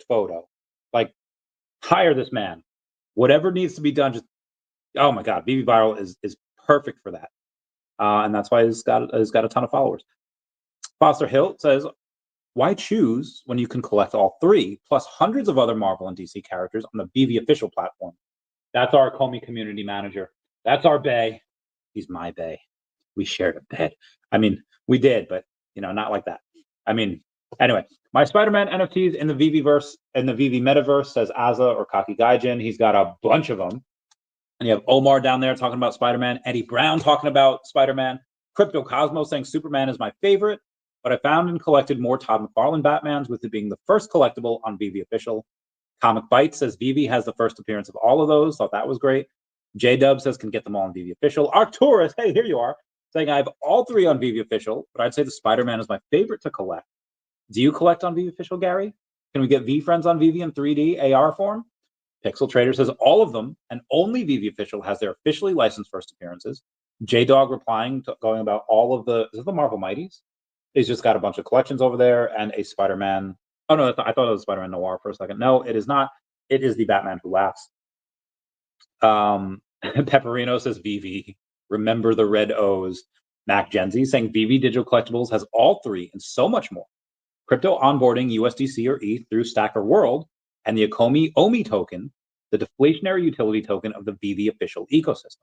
photo. Like, hire this man. Whatever needs to be done, just, oh my God, VeVe Viral is perfect for that. And that's why he's got a ton of followers. Foster Hill says, why choose when you can collect all 3, plus hundreds of other Marvel and DC characters on the VeVe official platform? That's our Comey community manager. That's our bae. He's my bae. We shared a bed. I mean, we did, but not like that. I mean, anyway, my Spider-Man NFTs in the VeVe-verse, in the VeVe metaverse, says Aza or Kaki Gaijin. He's got a bunch of them. And you have Omar down there talking about Spider-Man, Eddie Brown talking about Spider-Man, Crypto Cosmo saying Superman is my favorite, but I found and collected more Todd McFarlane Batmans, with it being the first collectible on VeVe Official. Comic Bite says VeVe has the first appearance of all of those. Thought that was great. J-Dub says can get them all on VeVe Official. Arcturus, hey, here you are, saying I have all 3 on VeVe Official, but I'd say the Spider-Man is my favorite to collect. Do you collect on VeVe Official, Gary? Can we get V-Friends on VeVe in 3D AR form? Pixel Trader says all of them, and only VeVe Official has their officially licensed first appearances. J-Dog replying, going about all of the, is it the Marvel Mighties? He's just got a bunch of collections over there and a Spider-Man. Oh, no, I thought it was Spider-Man Noir for a second. No, it is not. It is the Batman Who Laughs. Pepperino says VeVe. Remember the red O's. Mac Genzi saying VeVe Digital Collectibles has all 3 and so much more. Crypto onboarding USDC or ETH through Stacker World and the OMI token, the deflationary utility token of the VeVe Official ecosystem.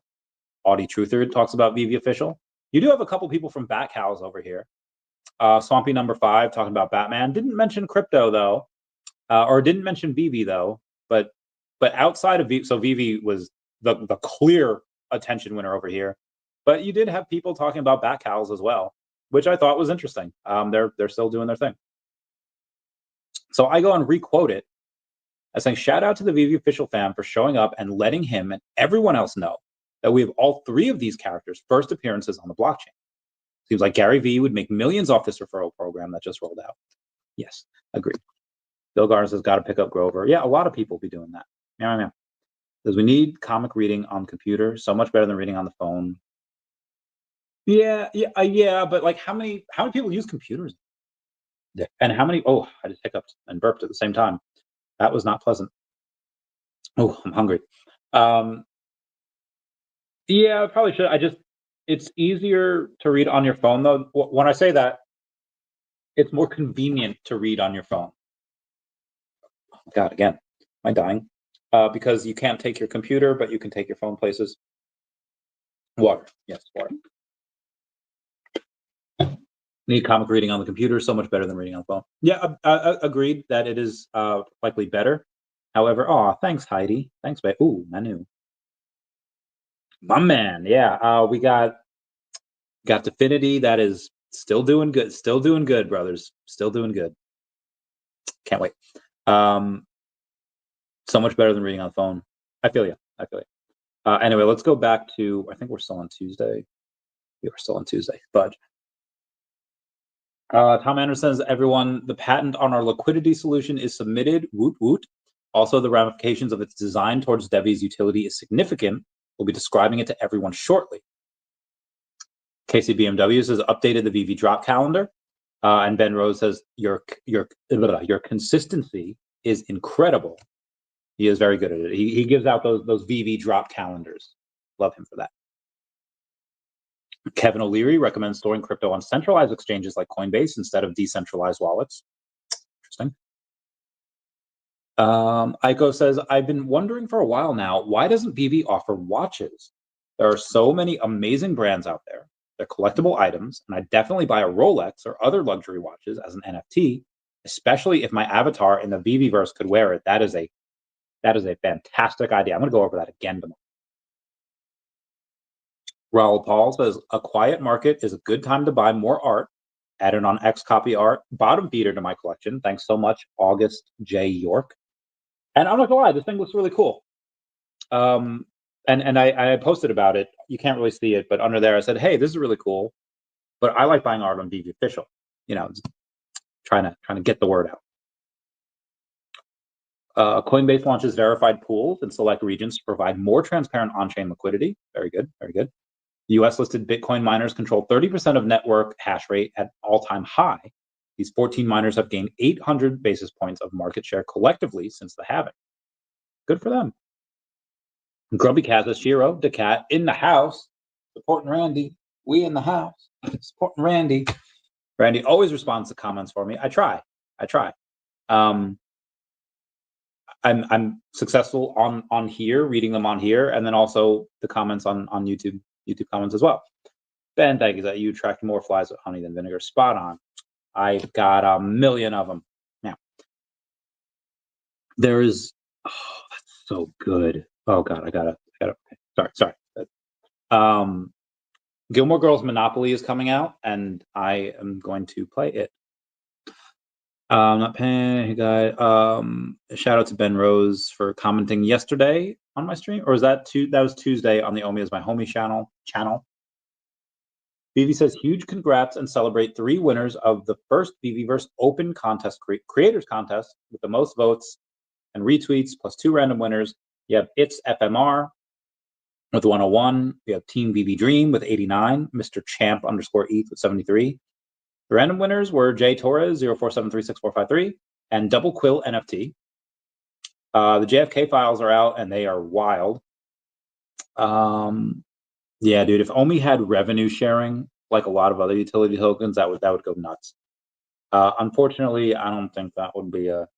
Audie Truther talks about VeVe Official. You do have a couple people from BatCals over here. Swampy number 5 talking about Batman. Didn't mention crypto though, or didn't mention VeVe though. But outside of VeVe, so VeVe was the clear attention winner over here. But you did have people talking about BatCals as well, which I thought was interesting. They're still doing their thing. So I go and requote it as saying, shout out to the VeVe Official fam for showing up and letting him and everyone else know that we have all 3 of these characters' first appearances on the blockchain. Seems like Gary V would make millions off this referral program that just rolled out. Yes, agreed. Bill Garner says, got to pick up Grover. Yeah, a lot of people be doing that. Yeah. Because we need comic reading on computer, so much better than reading on the phone. Yeah, but like how many people use computers? And how many, oh, I just hiccuped and burped at the same time. That was not pleasant. Oh, I'm hungry. Yeah, I probably should. It's easier to read on your phone though. When I say that, it's more convenient to read on your phone. God, again, am I dying? Because you can't take your computer, but you can take your phone places. Water, yes, water. Need comic reading on the computer, so much better than reading on the phone. Yeah, agreed that it is likely better. However, thanks, Heidi. Thanks, babe. Ooh, Manu. My man, yeah. We got Definity. That is still doing good. Still doing good, brothers. Still doing good. Can't wait. So much better than reading on the phone. I feel you. Anyway, let's go back to, I think we're still on Tuesday. We are still on Tuesday. Fudge. Tom Anderson says, everyone, the patent on our liquidity solution is submitted. Woot woot. Also, the ramifications of its design towards DEVVE's utility is significant. We'll be describing it to everyone shortly. KCBMW says, updated the VeVe drop calendar. And Ben Rose says, your consistency is incredible. He is very good at it. He gives out those VeVe drop calendars. Love him for that. Kevin O'Leary recommends storing crypto on centralized exchanges like Coinbase instead of decentralized wallets. Interesting. Aiko says, I've been wondering for a while now, why doesn't VeVe offer watches? There are so many amazing brands out there. They're collectible items, and I'd definitely buy a Rolex or other luxury watches as an NFT, especially if my avatar in the VeVeverse could wear it. That is a fantastic idea. I'm going to go over that again tomorrow. Raul Paul says, a quiet market is a good time to buy more art. Added on X copy art, bottom feeder to my collection. Thanks so much, August J. York. And I'm not gonna lie, this thing looks really cool. And I posted about it. You can't really see it, but under there I said, hey, this is really cool. But I like buying art on VeVe Official. You know, trying to get the word out. Coinbase launches verified pools in select regions to provide more transparent on-chain liquidity. Very good, very good. US-listed Bitcoin miners control 30% of network hash rate at all-time high. These 14 miners have gained 800 basis points of market share collectively since the halving. Good for them. Grumpy Cat says, Shiro, daCAT in the house, supporting Randy. We in the house, supporting Randy. Randy always responds to comments for me. I try. I'm successful on here, reading them on here, and then also the comments on YouTube comments as well. Ben, thank you that you attract more flies with honey than vinegar. Spot on. I got a million of them. Now, there is, oh, that's so good. Oh God, I got it. Okay. Sorry. Gilmore Girls Monopoly is coming out, and I am going to play it. Not paying. Hey, guy. Shout out to Ben Rose for commenting yesterday on my stream, or was that that was Tuesday on the OMI as my homie channel. VeVe says huge congrats and celebrate 3 winners of the first VeVeverse Open Contest Creators Contest with the most votes and retweets plus 2 random winners. You have It's FMR with 101. You have Team VeVe Dream with 89. Mr. Champ _ ETH with 73. The random winners were Jay Torres 04736453 and Double Quill NFT. The JFK files are out and they are wild. Yeah, dude, if OMI had revenue sharing like a lot of other utility tokens, that would go nuts. Unfortunately, I don't think that would be a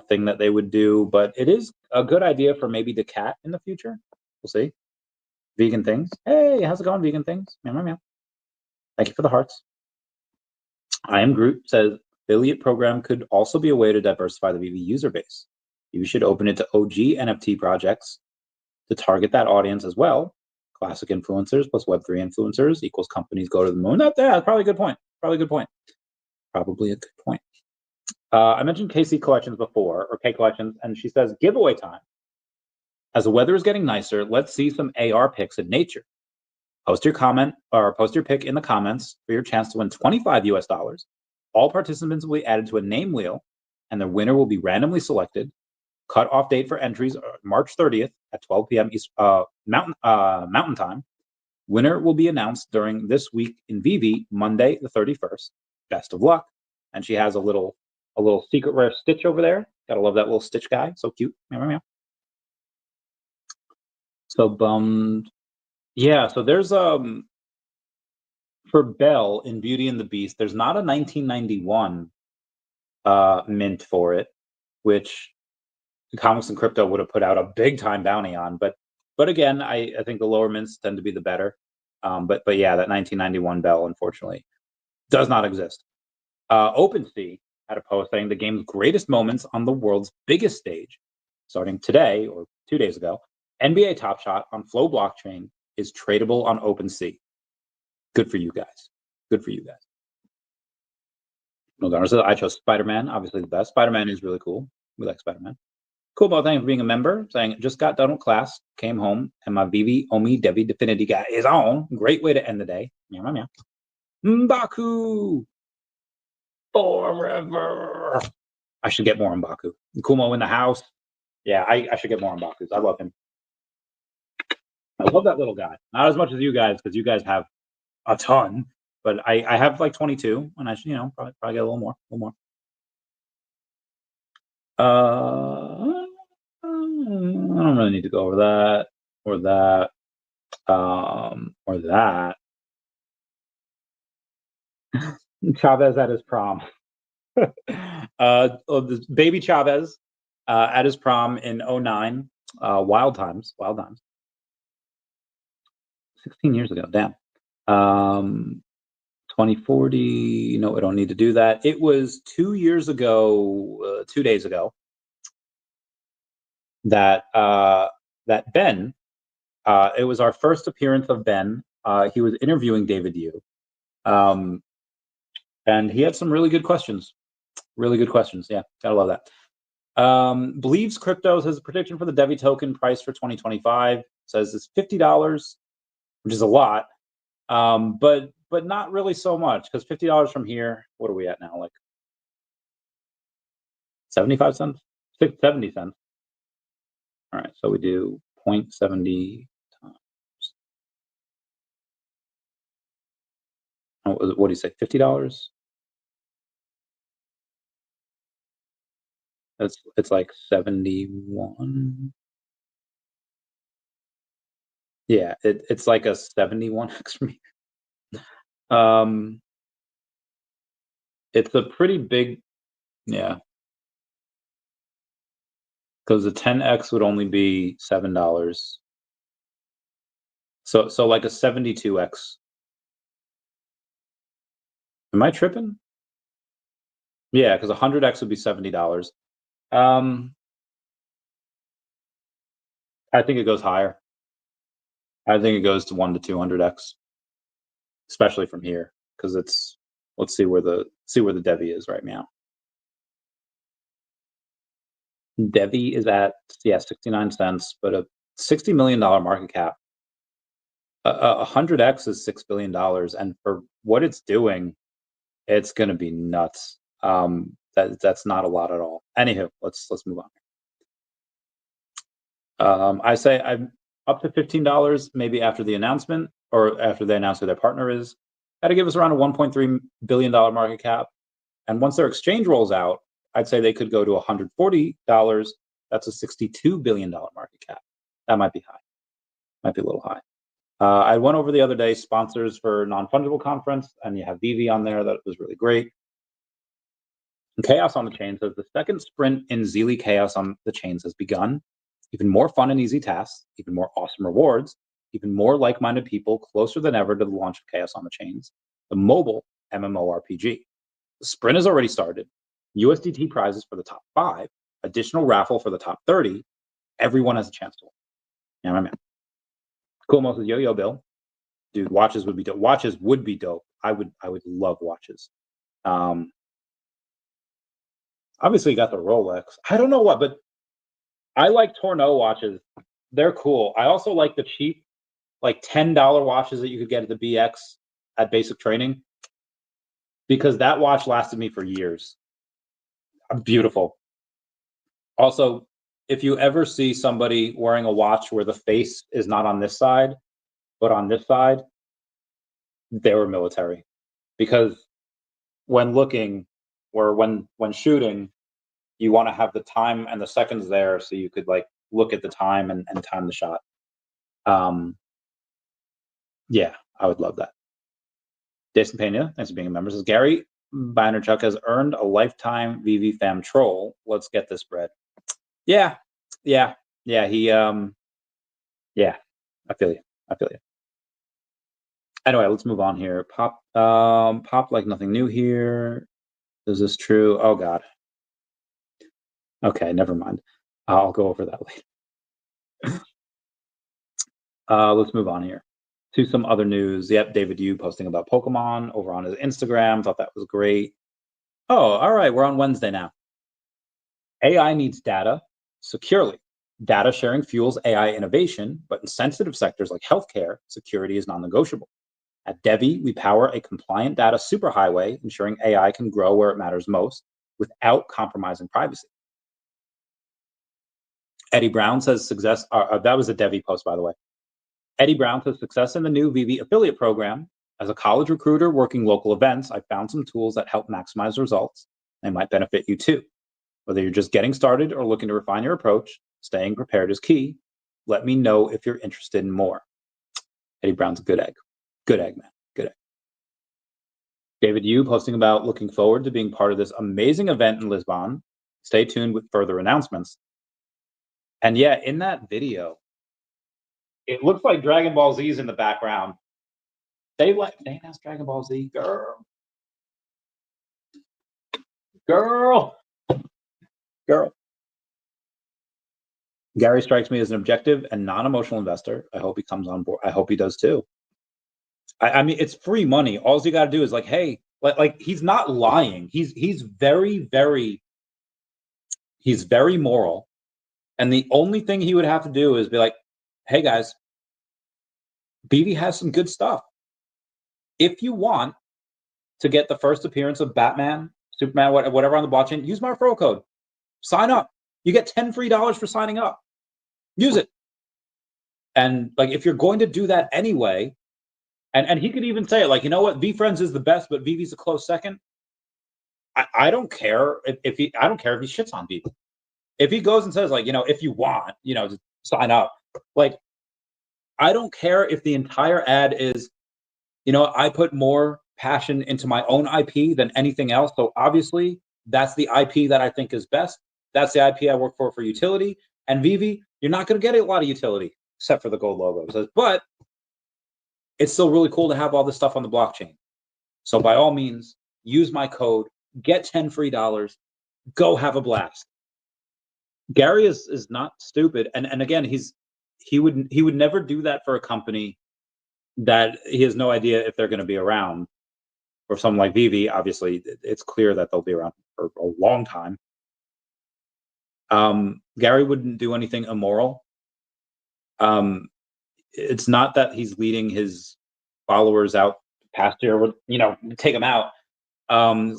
thing that they would do, but it is a good idea for maybe daCAT in the future. We'll see. Vegan Things. Hey, how's it going, Vegan Things? Meow, meow, meow. Thank you for the hearts. I Am Groot says affiliate program could also be a way to diversify the VeVe user base. You should open it to OG NFT projects to target that audience as well. Classic influencers plus Web3 influencers equals companies go to the moon. That's probably a good point. Probably a good point. I mentioned KC Collections before, or K Collections, and she says giveaway time. As the weather is getting nicer, let's see some AR pics in nature. Post your comment or post your pic in the comments for your chance to win $25 US. All participants will be added to a name wheel, and the winner will be randomly selected. Cut-off date for entries March 30th at 12 p.m. Mountain Time. Winner will be announced during this week in VeVe, Monday the 31st. Best of luck. And she has a little secret rare Stitch over there. Gotta love that little Stitch guy. So cute. Meow, meow, meow. So bummed. Yeah, so there's for Belle in Beauty and the Beast, there's not a 1991 mint for it, which Comics and Crypto would have put out a big time bounty on. But again, I think the lower mints tend to be the better. But yeah, that 1991 Belle unfortunately does not exist. OpenSea had a post saying the game's greatest moments on the world's biggest stage, starting today or 2 days ago. NBA Top Shot on Flow blockchain is tradable on OpenSea. Good for you guys. Good for you guys. No, I chose Spider-Man, obviously the best. Spider-Man is really cool. We like Spider-Man. Cool, well, thanks for being a member. Saying, just got done with class, came home, and my VeVe, OMI, DEVVE, Definity guy is on. Great way to end the day. Meow, meow, meow. M'Baku! Forever! I should get more M'Baku. Kumo in the house. Yeah, I should get more M'Bakus. I love him. I love that little guy. Not as much as you guys, because you guys have a ton. But I have like 22, and I should, probably get a little more. I don't really need to go over that or that or that. Chavez at his prom. This baby Chavez at his prom in 09. Wild times. 16 years ago. Damn. 2040. No, I don't need to do that. It was 2 years ago, 2 days ago, that Ben, it was our first appearance of Ben. He was interviewing David Yu. And he had some really good questions. Yeah, gotta love that. Believes Cryptos has a prediction for the DEVVE token price for 2025. Says it's $50, which is a lot, but not really so much, because $50 from here, what are we at now? Like 75 cents, 70 cents. All right, so we do 0.70 times. What do you say? $50. It's like 71. Yeah, it's like a 71x for me. It's a pretty big, yeah, because the 10x would only be $7. So like a 72x. Am I tripping? Yeah, because 100x would be $70. I think it goes higher. I think it goes to 1 to 200x, especially from here, because let's see where the DEVVE is right now. DEVVE is at 69 cents, but a $60 million market cap. 100x is $6 billion, and for what it's doing, it's going to be nuts. That's not a lot at all. Anywho, let's move on. I say I'm up to $15, maybe after the announcement or after they announce who their partner is. That'll give us around a $1.3 billion market cap. And once their exchange rolls out, I'd say they could go to $140. That's a $62 billion market cap. That might be high. Might be a little high. I went over the other day sponsors for non-fungible conference, and you have VeVe on there. That was really great. And Chaos on the Chain says the second sprint in Zeely Chaos on the Chains has begun. Even more fun and easy tasks, even more awesome rewards, even more like-minded people closer than ever to the launch of Chaos on the Chains, the mobile MMORPG. The sprint has already started. USDT prizes for the top 5, additional raffle for the top 30. Everyone has a chance to win. Yeah, my man. Cool Mo says Yo-Yo Bill. Dude, watches would be dope. Watches would be dope. I would love watches. Obviously you got the Rolex. I don't know what, but I like Tourneau watches. They're cool. I also like the cheap, like $10 watches that you could get at the BX at basic training, because that watch lasted me for years. Beautiful. Also, if you ever see somebody wearing a watch where the face is not on this side, but on this side, they were military. Because when looking or when shooting, you want to have the time and the seconds there so you could like look at the time and time the shot. Yeah, I would love that. Jason Pena, thanks for being a member, says Gary Vaynerchuk has earned a lifetime VeVe fam troll. Let's get this bread. Yeah. He yeah, I feel you. Anyway, let's move on here. Pop like nothing new here. Is this true? Oh God. Okay, never mind. I'll go over that later. Let's move on here to some other news. Yep, David Yu posting about Pokemon over on his Instagram. Thought that was great. Oh, all right. We're on Wednesday now. AI needs data securely. Data sharing fuels AI innovation, but in sensitive sectors like healthcare, security is non-negotiable. At DEVVE, we power a compliant data superhighway, ensuring AI can grow where it matters most without compromising privacy. Eddie Brown says success. That was a DEVVE post, by the way. Eddie Brown says success in the new VeVe affiliate program. As a college recruiter working local events, I found some tools that help maximize results. They might benefit you too. Whether you're just getting started or looking to refine your approach, staying prepared is key. Let me know if you're interested in more. Eddie Brown's a good egg. Good egg, man. Good egg. David Yu posting about looking forward to being part of this amazing event in Lisbon. Stay tuned with further announcements. And yeah, in that video, it looks like Dragon Ball Z is in the background. They announced Dragon Ball Z, girl. Gary strikes me as an objective and non-emotional investor. I hope he comes on board. I hope he does too. I mean, it's free money. All you got to do is like, hey, like he's not lying. He's very moral, and the only thing he would have to do is be like, hey guys, VeVe has some good stuff. If you want to get the first appearance of Batman, Superman, whatever on the blockchain, use my referral code. Sign up. You get $10 free for signing up. Use it. And like, if you're going to do that anyway, and he could even say it, like, you know what, VFriends is the best, but VeVe's a close second. I don't care if he shits on VeVe. If he goes and says, like, you know, if you want, you know, to sign up, like, I don't care if the entire ad is, you know, I put more passion into my own IP than anything else. So obviously that's the IP that I think is best. That's the IP I work for utility. And VeVe, you're not going to get a lot of utility except for the gold logo. But it's still really cool to have all this stuff on the blockchain. So by all means, use my code, get $10 free, go have a blast. Gary is not stupid. And again, he would never do that for a company that he has no idea if they're going to be around. Or something like VeVe, obviously, it's clear that they'll be around for a long time. Gary wouldn't do anything immoral. It's not that he's leading his followers out pasture, you know, take them out.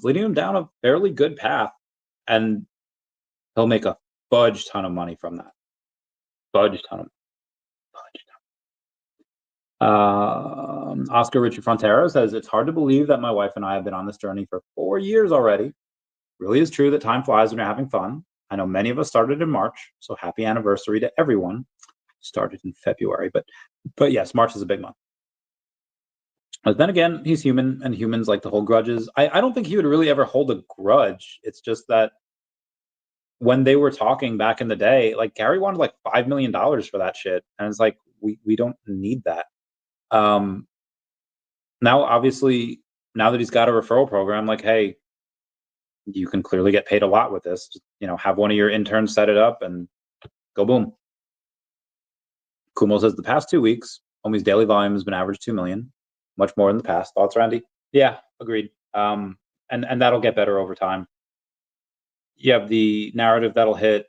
Leading them down a fairly good path, and he'll make a fudge ton of money from that. Fudge ton. Oscar Richard Frontera says, it's hard to believe that my wife and I have been on this journey for 4 years already. Really is true that time flies when you're having fun. I know many of us started in March, so happy anniversary to everyone. Started in February, but yes, March is a big month. But then again, he's human, and humans like to hold grudges. I don't think he would really ever hold a grudge. It's just that when they were talking back in the day, like Gary wanted like $5 million for that shit, and it's like we don't need that. Now, obviously, now that he's got a referral program, like, hey, you can clearly get paid a lot with this. Just, you know, have one of your interns set it up and go boom. Kumo says the past 2 weeks, OMI's daily volume has been average 2 million, much more in the past. Thoughts, Randy? Yeah, agreed. And that'll get better over time. You have the narrative that'll hit.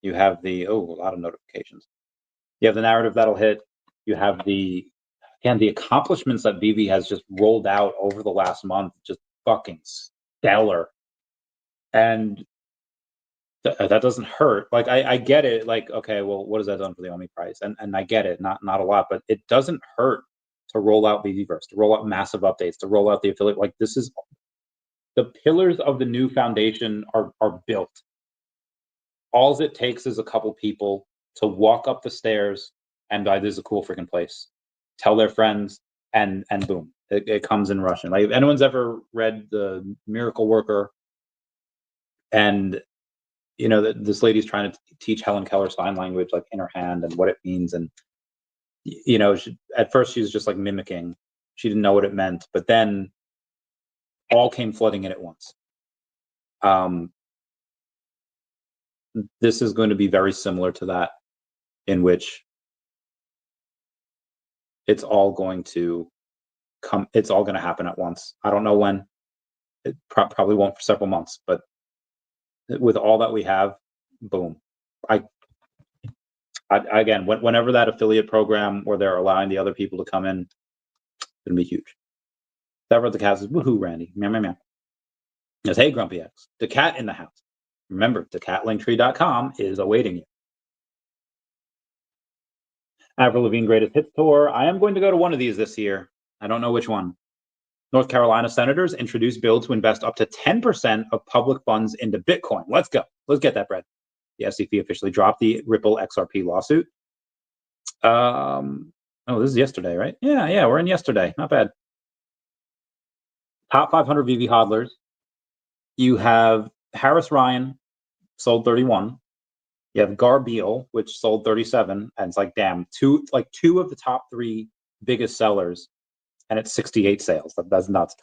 You have the a lot of notifications. You have the narrative that'll hit. You have the accomplishments that VeVe has just rolled out over the last month, just fucking stellar. And that doesn't hurt. Like I get it. Like, okay, well, what has that done for the OMI price? And I get it, not a lot, but it doesn't hurt to roll out VeVeverse, to roll out massive updates, to roll out the affiliate. Like, this is the pillars of the new foundation are built. All it takes is a couple people to walk up the stairs and this is a cool freaking place. Tell their friends, and boom, it comes in Russian. Like, if anyone's ever read The Miracle Worker, and you know that this lady's trying to teach Helen Keller sign language, like in her hand and what it means, and you know, at first she was just like mimicking. She didn't know what it meant, but then all came flooding in at once. This is going to be very similar to that, in which it's all going to come. It's all going to happen at once. I don't know when. It probably won't for several months, but with all that we have, boom. Again, whenever that affiliate program where they're allowing the other people to come in, it's going to be huge. That the cat says, woohoo, Randy. Meow, meow, meow. Yes, hey, Grumpy X. daCAT in the house. Remember, daCATlinktree.com is awaiting you. Avril Lavigne Greatest Hits Tour. I am going to go to one of these this year. I don't know which one. North Carolina senators introduce bill to invest up to 10% of public funds into Bitcoin. Let's go. Let's get that bread. The SEC officially dropped the Ripple XRP lawsuit. Oh, this is yesterday, right? Yeah, we're in yesterday. Not bad. Top 500 VeVe hodlers. You have Harris Ryan, sold 31. You have Garbeal, which sold 37. And it's like, damn, two of the top 3 biggest sellers, and it's 68 sales. That's nuts.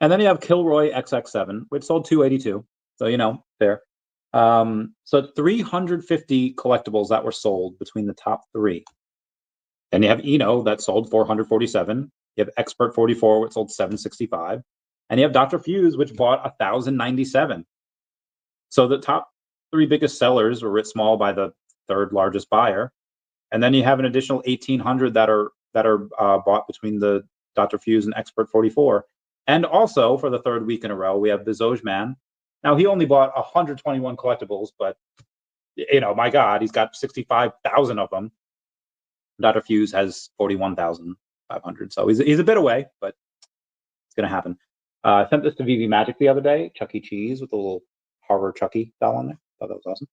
And then you have Kilroy XX7, which sold 282. So, you know, fair. So 350 collectibles that were sold between the top 3. And you have Eno that sold 447. You have Expert 44, which sold 765. And you have Dr. Fuse, which bought 1,097. So the top 3 biggest sellers were writ small by the 3rd largest buyer. And then you have an additional 1,800 that are bought between the Dr. Fuse and Expert 44. And also, for the 3rd week in a row, we have Bizoj Man. Now, he only bought 121 collectibles, but, you know, my God, he's got 65,000 of them. Dr. Fuse has 41,500. So he's a bit away, but it's going to happen. I sent this to VeVe Magic the other day, Chuck E. Cheese with a little Harvard Chucky doll on there. Thought that was awesome.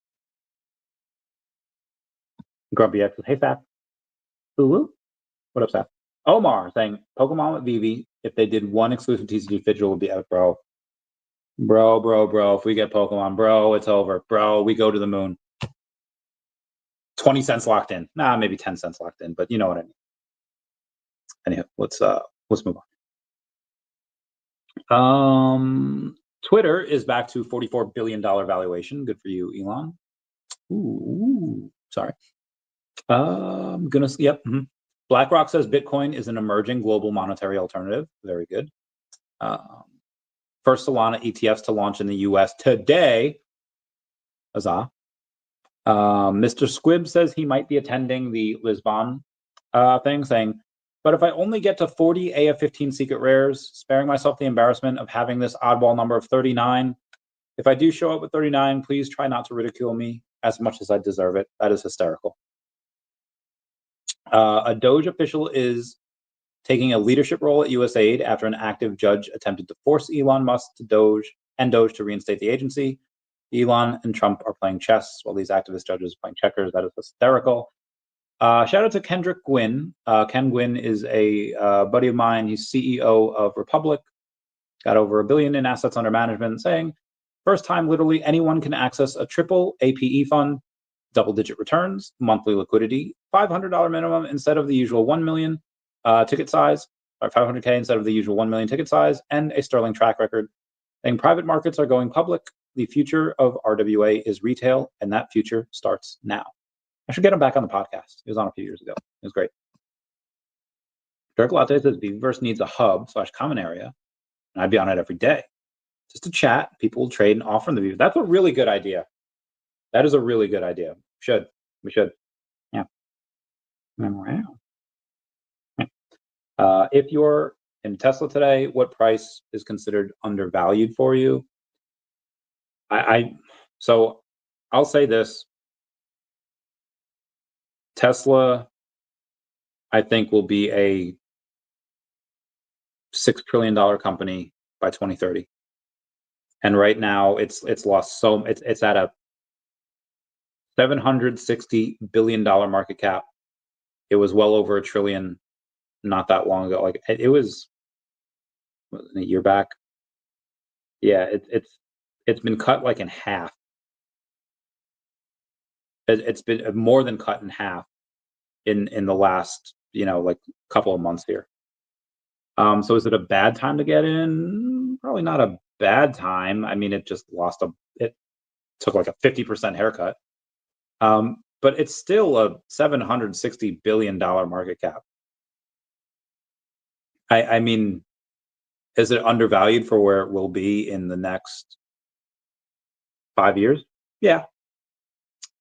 Grumpy X says, hey, Saf. Ooh, what up, Saf? Omar saying, Pokemon with VeVe, if they did one exclusive TCG Vigil, would be out, bro. Bro. If we get Pokemon, bro, it's over. Bro, we go to the moon. 20 cents locked in. Nah, maybe 10 cents locked in, but you know what I mean. Anyhow, let's move on. Twitter is back to $44 billion valuation. Good for you, Elon. Ooh, sorry. BlackRock says Bitcoin is an emerging global monetary alternative. Very good. First Solana ETFs to launch in the US today. Huzzah. Mr. Squibb says he might be attending the Lisbon thing, saying, but if I only get to 40 AF15 secret rares, sparing myself the embarrassment of having this oddball number of 39, if I do show up with 39, please try not to ridicule me as much as I deserve it. That is hysterical. A Doge official is taking a leadership role at USAID after an active judge attempted to force Elon Musk to Doge to reinstate the agency. Elon and Trump are playing chess while these activist judges are playing checkers. That is hysterical. Shout out to Kendrick Gwynn. Ken Gwynn is a buddy of mine. He's CEO of Republic, got over $1 billion in assets under management, saying, first time literally anyone can access a triple APE fund, double-digit returns, monthly liquidity, $500 minimum instead of the usual 1 million ticket size, or 500K instead of the usual 1 million ticket size, and a sterling track record. Saying private markets are going public. The future of RWA is retail, and that future starts now. I should get him back on the podcast. He was on a few years ago. It was great. Dirk Latte says VeVe needs a hub/common area, and I'd be on it every day. Just to chat, people will trade and offer in the VeVe. That's a really good idea. That is a really good idea. We should. Yeah. Wow. If you're in Tesla today, what price is considered undervalued for you? So I'll say this. Tesla, I think, will be a $6 trillion company by 2030. And right now it's lost it's at a $760 billion market cap. It was well over $1 trillion not that long ago. Like it was a year back. Yeah, it's been cut like in half. It's been more than cut in half in the last, like couple of months here. So is it a bad time to get in? Probably not a bad time. I mean, it just it took like a 50% haircut. But it's still a $760 billion market cap. I mean, is it undervalued for where it will be in the next 5 years? Yeah.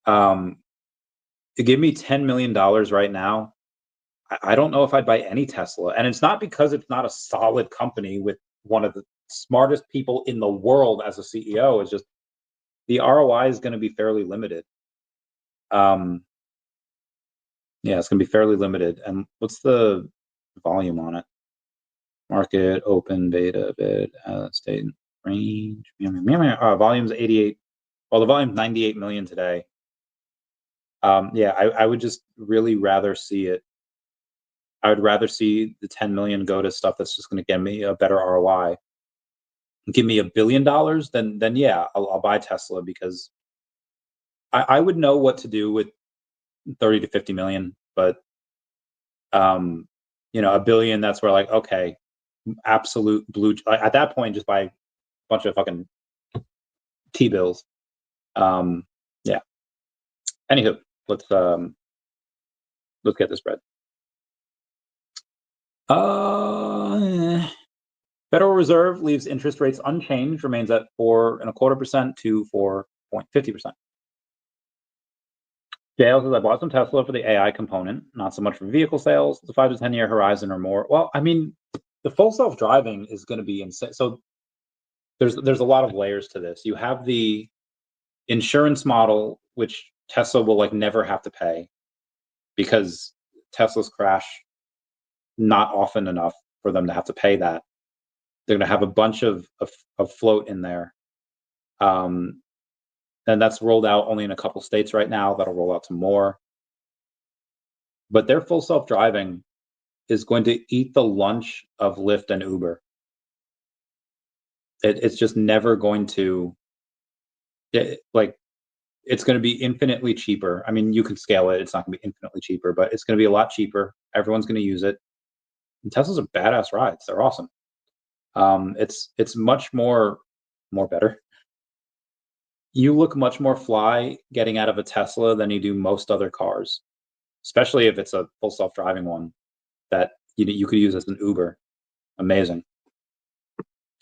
To give me $10 million right now, I don't know if I'd buy any Tesla. And it's not because it's not a solid company with one of the smartest people in the world as a CEO. It's just the ROI is going to be fairly limited. Yeah, it's going to be fairly limited. And what's the volume on it? Market, open, beta, bid, state, range. Volume's 88. Well, the volume's 98 million today. Yeah, I would just really rather see it. I would rather see the 10 million go to stuff that's just going to get me a better ROI. Give me $1 billion, then yeah, I'll buy Tesla, because I would know what to do with 30 to 50 million, but $1 billion, that's where, like, okay, absolute blue at that point, just buy a bunch of fucking T-bills. Yeah. Anywho, let's get this bread. Federal Reserve leaves interest rates unchanged, remains at 4.25% to 4.50%. JL says, I bought some Tesla for the AI component, not so much for vehicle sales. It's a 5 to 10 year horizon or more. Well, I mean, the full self-driving is going to be insane. So there's a lot of layers to this. You have the insurance model, which Tesla will like never have to pay, because Teslas crash not often enough for them to have to pay that. They're going to have a bunch of float in there. And that's rolled out only in a couple states right now. That'll roll out to more. But their full self-driving is going to eat the lunch of Lyft and Uber. It's just never going to, it's going to be infinitely cheaper. I mean, you can scale it. It's not going to be infinitely cheaper, but it's going to be a lot cheaper. Everyone's going to use it. And Teslas are badass rides. They're awesome. It's much more better. You look much more fly getting out of a Tesla than you do most other cars, especially if it's a full self-driving one that you could use as an Uber. Amazing.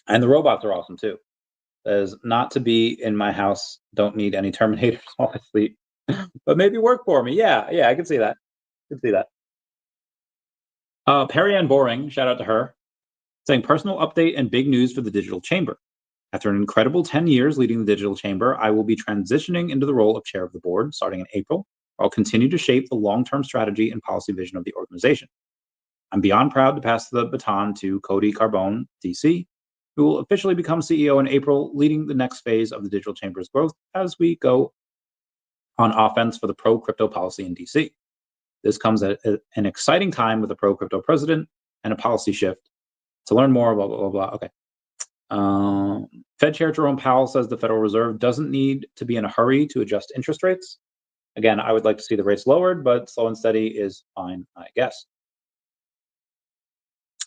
And the robots are awesome too. There's not to be in my house. Don't need any Terminators while I sleep. but maybe work for me. Yeah, I can see that. I can see that. Perry Ann Boring, shout out to her, saying personal update and big news for the Digital Chamber. After an incredible 10 years leading the Digital Chamber, I will be transitioning into the role of chair of the board starting in April. I'll continue to shape the long-term strategy and policy vision of the organization. I'm beyond proud to pass the baton to Cody Carbone, DC, who will officially become CEO in April, leading the next phase of the Digital Chamber's growth as we go on offense for the pro-crypto policy in DC. This comes at an exciting time with a pro-crypto president and a policy shift. To learn more, blah, blah, blah, blah. Okay. Fed Chair Jerome Powell says the Federal Reserve doesn't need to be in a hurry to adjust interest rates. Again, I would like to see the rates lowered, but slow and steady is fine, I guess.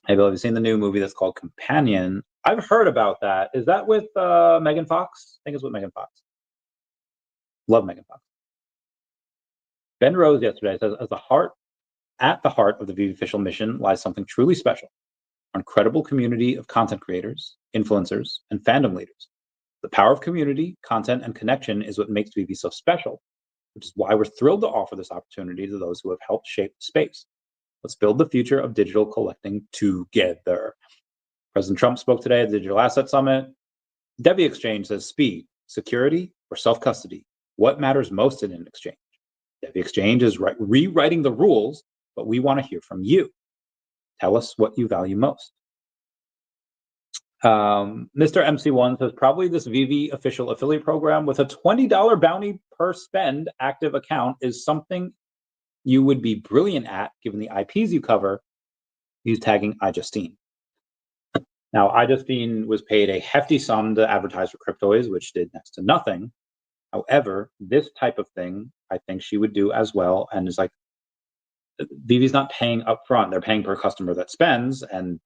Hey, Bill, have you seen the new movie that's called Companion? I've heard about that. Is that with Megan Fox? I think it's with Megan Fox. Love Megan Fox. Ben Rose yesterday says, at the heart of the VeVe official mission lies something truly special. Our incredible community of content creators, influencers, and fandom leaders. The power of community, content, and connection is what makes VeVe so special, which is why we're thrilled to offer this opportunity to those who have helped shape the space. Let's build the future of digital collecting together. President Trump spoke today at the Digital Asset Summit. DEVVE Exchange says speed, security, or self-custody. What matters most in an exchange? DEVVE Exchange is rewriting the rules, but we want to hear from you. Tell us what you value most. Mr. MC1 says probably this VeVe official affiliate program with a $20 bounty per spend active account is something you would be brilliant at given the IPs you cover. He's tagging iJustine. Now, iJustine was paid a hefty sum to advertise for Cryptoids, which did next to nothing. However, this type of thing, I think she would do as well. And it's like, VeVe's not paying upfront; they're paying per customer that spends, and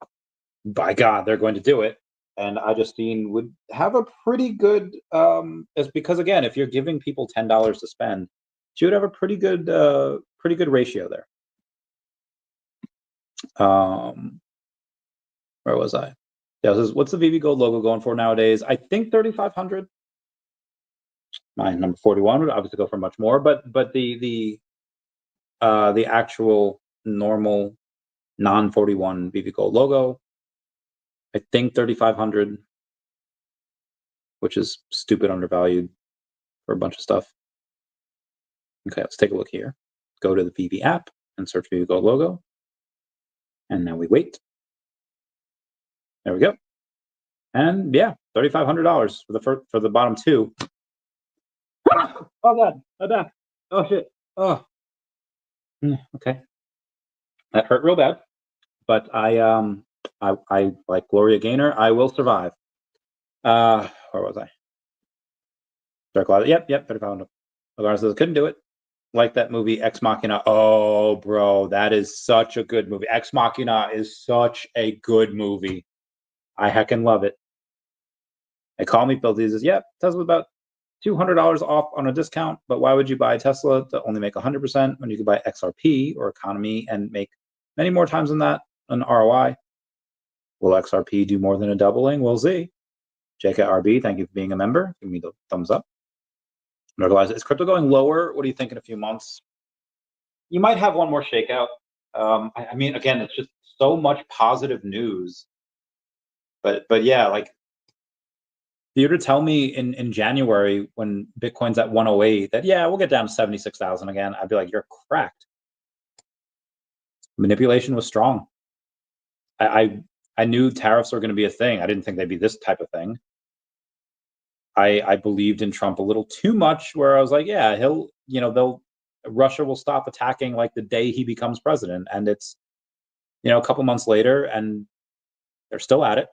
by God, they're going to do it. And iJustine would have a pretty good, because again, if you're giving people $10 to spend, she would have a pretty good ratio there. Where was I? Yeah, this is, what's the VeVe Gold logo going for nowadays? I think 3,500. My number 41 would obviously go for much more, but the actual normal non-41 VeVe Gold logo, I think 3,500, which is stupid undervalued for a bunch of stuff. Okay, let's take a look here. Go to the VeVe app and search VeVe Gold logo. And now we wait. There we go. And yeah, $3,500 for the bottom two. Oh God, my back. Oh shit. Oh. Okay. That hurt real bad. But I like Gloria Gaynor, I will survive. Where was I? Dark Cloud. Yep, 3,500. Regardless, I couldn't do it. Like that movie Ex Machina. Oh, bro, that is such a good movie. Ex Machina is such a good movie. I heckin' love it. They call me filthy. He says, yep, Tesla's about $200 off on a discount, but why would you buy a Tesla to only make 100% when you could buy XRP or economy and make many more times than that an ROI? Will XRP do more than a doubling? We'll see. JKRB, thank you for being a member. Give me the thumbs up. Is crypto going lower? What do you think in a few months? You might have one more shakeout. I mean, again, it's just so much positive news. But yeah, like, if you were to tell me in January when Bitcoin's at 108 that, yeah, we'll get down to 76,000 again, I'd be like, you're cracked. Manipulation was strong. I knew tariffs were going to be a thing. I didn't think they'd be this type of thing. I believed in Trump a little too much, where I was like, yeah, Russia will stop attacking like the day he becomes president. And it's, a couple months later and they're still at it.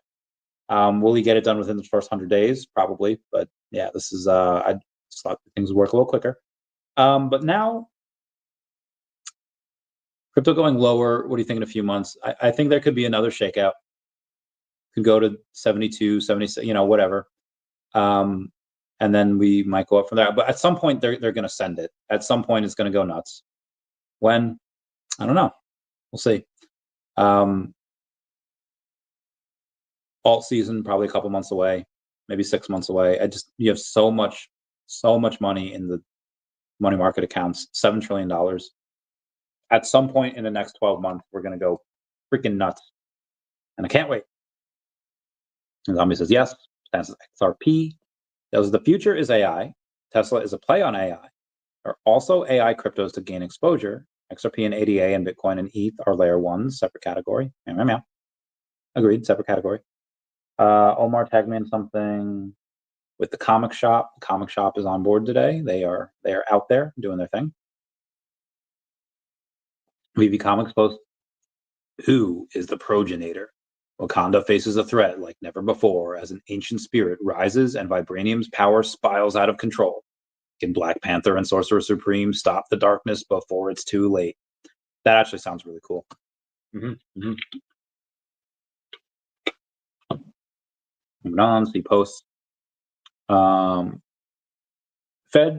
Will he get it done within the first 100 days? Probably. But yeah, this is, I just thought things would work a little quicker. But now, crypto going lower, what do you think in a few months? I think there could be another shakeout. Could go to 72, 76, whatever. And then we might go up from there. But at some point, they're going to send it. At some point, it's going to go nuts. When? I don't know. We'll see. Alt season, probably a couple months away, maybe 6 months away. You have so much money in the money market accounts, $7 trillion. At some point in the next 12 months, we're going to go freaking nuts. And I can't wait. And Zombie says, yes, stands as XRP. Does the future is AI. Tesla is a play on AI. There are also AI cryptos to gain exposure. XRP and ADA and Bitcoin and ETH are layer ones, separate category. Meow. Agreed, separate category. Omar tagged me in something with the comic shop. The comic shop is on board today. They are out there doing their thing. VeVe Comics post, who is the progenitor? Wakanda faces a threat like never before as an ancient spirit rises and Vibranium's power spirals out of control. Can Black Panther and Sorcerer Supreme stop the darkness before it's too late? That actually sounds really cool. Moving on, see posts. Fed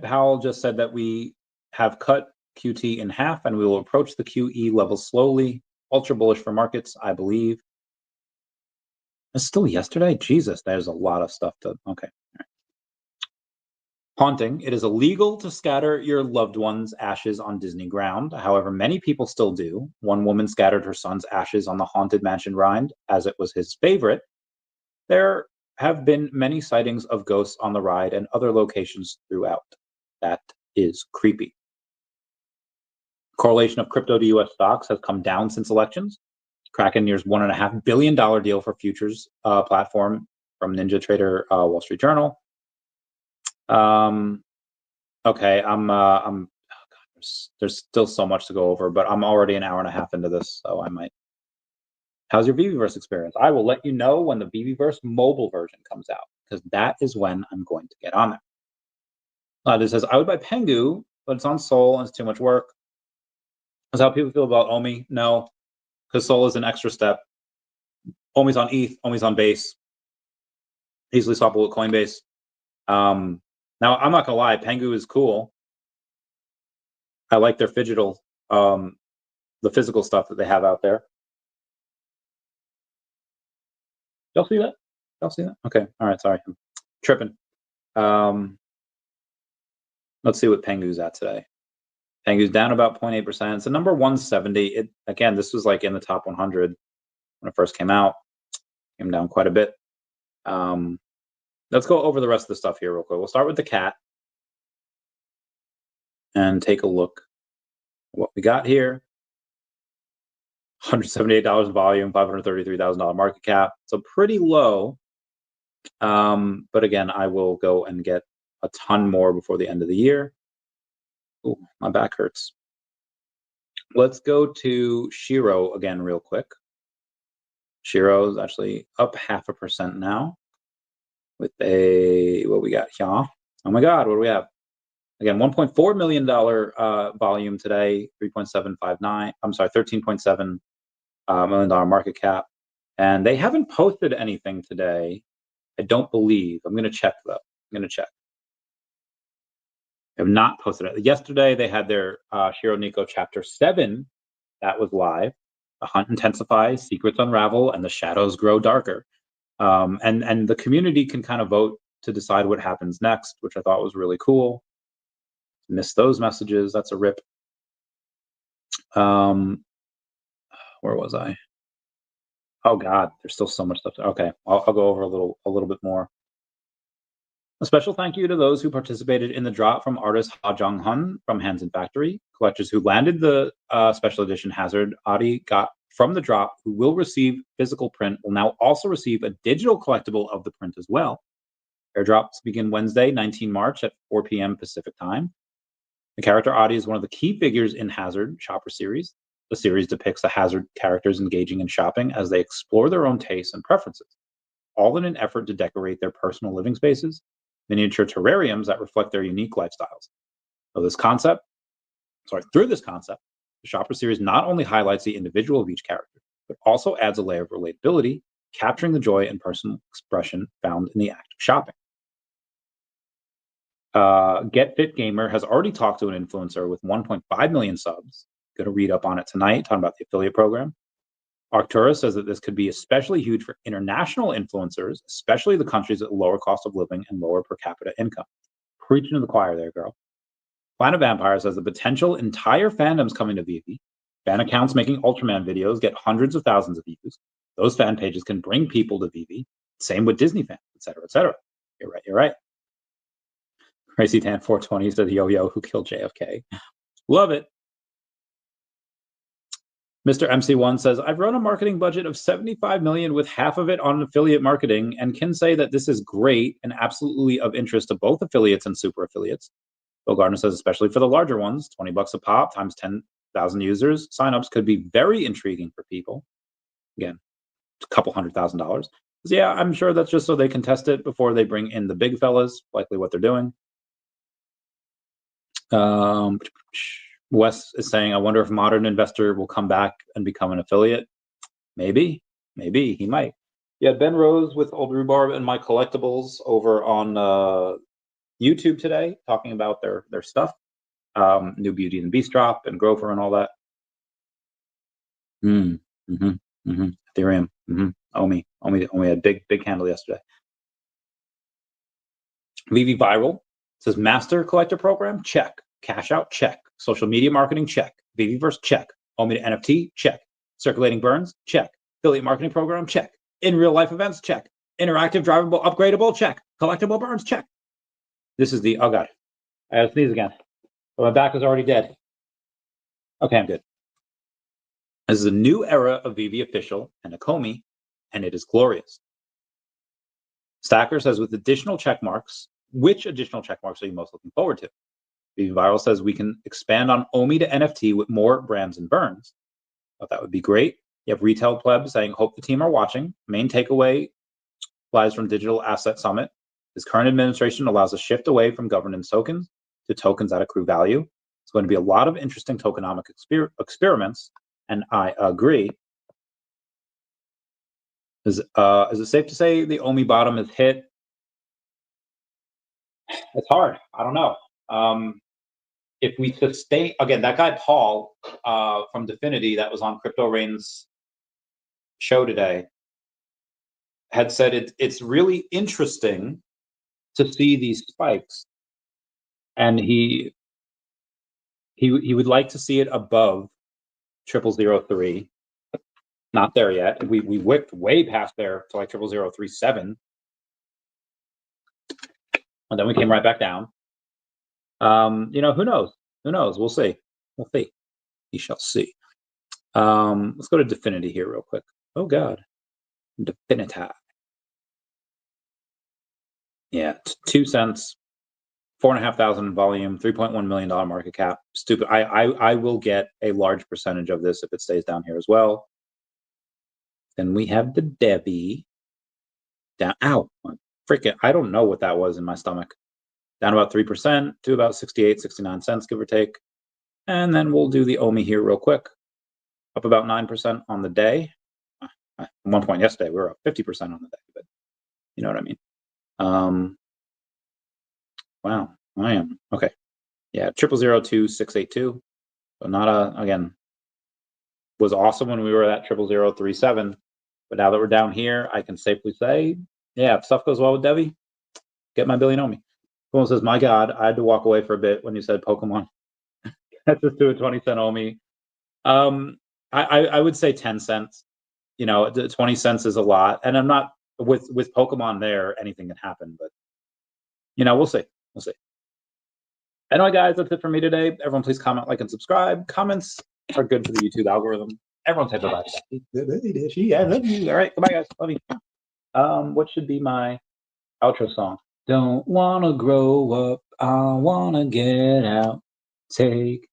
Powell just said that we have cut QT in half and we will approach the QE level slowly. Ultra bullish for markets, I believe. It's still yesterday? Jesus, there's a lot of stuff to... Okay. All right. Haunting. It is illegal to scatter your loved one's ashes on Disney ground. However, many people still do. One woman scattered her son's ashes on the Haunted Mansion ride as it was his favorite. There have been many sightings of ghosts on the ride and other locations throughout. That is creepy. Correlation of crypto to U.S. stocks has come down since elections. Kraken nears $1.5 billion deal for futures platform from Ninja Trader Wall Street Journal. Okay, oh God, there's still so much to go over, but I'm already an hour and a half into this, so I might. How's your VeVeverse experience? I will let you know when the VeVeverse mobile version comes out, because that is when I'm going to get on there. This says, I would buy Pengu, but it's on Sol and it's too much work. That's how people feel about OMI. No, because Sol is an extra step. OMI's on ETH, OMI's on Base. Easily swappable with Coinbase. Now, I'm not going to lie, Pengu is cool. I like their phygital, the physical stuff that they have out there. Y'all see that? Y'all see that? Okay. All right. Sorry. I'm tripping. Let's see what Pengu's at today. Pengu's down about 0.8%. It's a number 170. Again, this was like in the top 100 when it first came out. Came down quite a bit. Let's go over the rest of the stuff here real quick. We'll start with daCAT and take a look at what we got here. $178 volume, $533,000 market cap. So pretty low. But again, I will go and get a ton more before the end of the year. Oh, my back hurts. Let's go to Shiro again real quick. Shiro is actually up 0.5% now with what we got here. Oh my God, what do we have? Again, $1.4 million volume today, 3.759. I'm sorry, $13.7 million market cap. And they haven't posted anything today, I don't believe. I'm going to check though. I'm going to check. They have not posted it. Yesterday, they had their Shiro Nico Chapter 7. That was live. The hunt intensifies, secrets unravel, and the shadows grow darker. And the community can kind of vote to decide what happens next, which I thought was really cool. Missed those messages. That's a rip. Where was I? Oh God, there's still so much stuff. Okay, I'll go over a little bit more. A special thank you to those who participated in the drop from artist Ha Jung Hun from Hansen Factory. Collectors who landed the special edition Hazard Adi got from the drop, who will receive physical print, will now also receive a digital collectible of the print as well. Airdrops begin Wednesday, 19 March at 4 p.m. Pacific time. The character Adi is one of the key figures in Hazard Shopper series. The series depicts the Hazard characters engaging in shopping as they explore their own tastes and preferences, all in an effort to decorate their personal living spaces, miniature terrariums that reflect their unique lifestyles. Through this concept, the Shopper series not only highlights the individual of each character, but also adds a layer of relatability, capturing the joy and personal expression found in the act of shopping. Get Fit Gamer has already talked to an influencer with 1.5 million subs. Going to read up on it tonight, talking about the affiliate program. Arcturus says that this could be especially huge for international influencers, especially the countries with lower cost of living and lower per capita income. Preaching to the choir there, girl. Planet Vampire says the potential entire fandoms coming to VeVe. Fan accounts making Ultraman videos get hundreds of thousands of views. Those fan pages can bring people to VeVe. Same with Disney fans, etc., etc. You're right. You're right. Crazy Tan 420 says Yo-Yo who killed JFK. Love it. Mr. MC1 says, I've run a marketing budget of 75 million with half of it on affiliate marketing and can say that this is great and absolutely of interest to both affiliates and super affiliates. Bill Gardner says, especially for the larger ones, 20 bucks a pop times 10,000 users. Signups could be very intriguing for people. Again, a couple $100,000. Yeah, I'm sure that's just so they can test it before they bring in the big fellas, likely what they're doing. Wes is saying, I wonder if Modern Investor will come back and become an affiliate. Maybe he might. Yeah, Ben Rose with Old Rhubarb and My Collectibles over on YouTube today, talking about their stuff. New Beauty and the Beast drop and Grover and all that. Ethereum. OMI had big candle yesterday. VeVe Viral says master collector program, check. Cash out, check. Social media marketing, check. VeVeverse, check. OMI to NFT, check. Circulating burns, check. Affiliate marketing program, check. In real life events, check. Interactive, drivable, upgradable, check. Collectible burns, check. This is the, oh God, I had to sneeze again. But my back was already dead. Okay, I'm good. This is a new era of VeVe official and Akomi, and it is glorious. Stacker says, with additional check marks, which additional check marks are you most looking forward to? VeVe Viral says we can expand on OMI to NFT with more brands and burns. Thought that would be great. You have Retail Pleb saying, hope the team are watching. Main takeaway lies from Digital Asset Summit. This current administration allows a shift away from governance tokens to tokens that accrue value. It's going to be a lot of interesting tokenomic experiments, and I agree. Is it safe to say the OMI bottom is hit? It's hard. I don't know. If we sustain, again, that guy Paul from Definity that was on Crypto Rain's show today had said it's really interesting to see these spikes, and he would like to see it above 0003. Not there yet. We whipped way past there to like 00037, and then we came right back down. Who knows? Who knows? We'll see. We'll see. We shall see. Let's go to Definity here real quick. Oh God, Definity. Yeah, 2 cents, 4,500 volume, $3.1 million market cap. Stupid. I will get a large percentage of this if it stays down here as well. Then we have the DEVVE down. Ow, freaking! I don't know what that was in my stomach. Down about 3% to about 68, 69 cents, give or take. And then we'll do the OMI here real quick. Up about 9% on the day. At one point yesterday, we were up 50% on the day, but you know what I mean. Wow, I am. Okay. Yeah, 0002,682. So not again, was awesome when we were at 0037. But now that we're down here, I can safely say, yeah, if stuff goes well with DEVVE, get my billion OMI. Someone says, my God, I had to walk away for a bit when you said Pokemon. Let's just do a 20-cent OMI. I would say 10 cents. 20 cents is a lot. And I'm not, with Pokemon there, anything can happen. But, we'll see. We'll see. Anyway, guys, that's it for me today. Everyone, please comment, like, and subscribe. Comments are good for the YouTube algorithm. Everyone say bye-bye. I love you. All right, goodbye, guys. Love you. What should be my outro song? Don't wanna grow up, I wanna get out. Take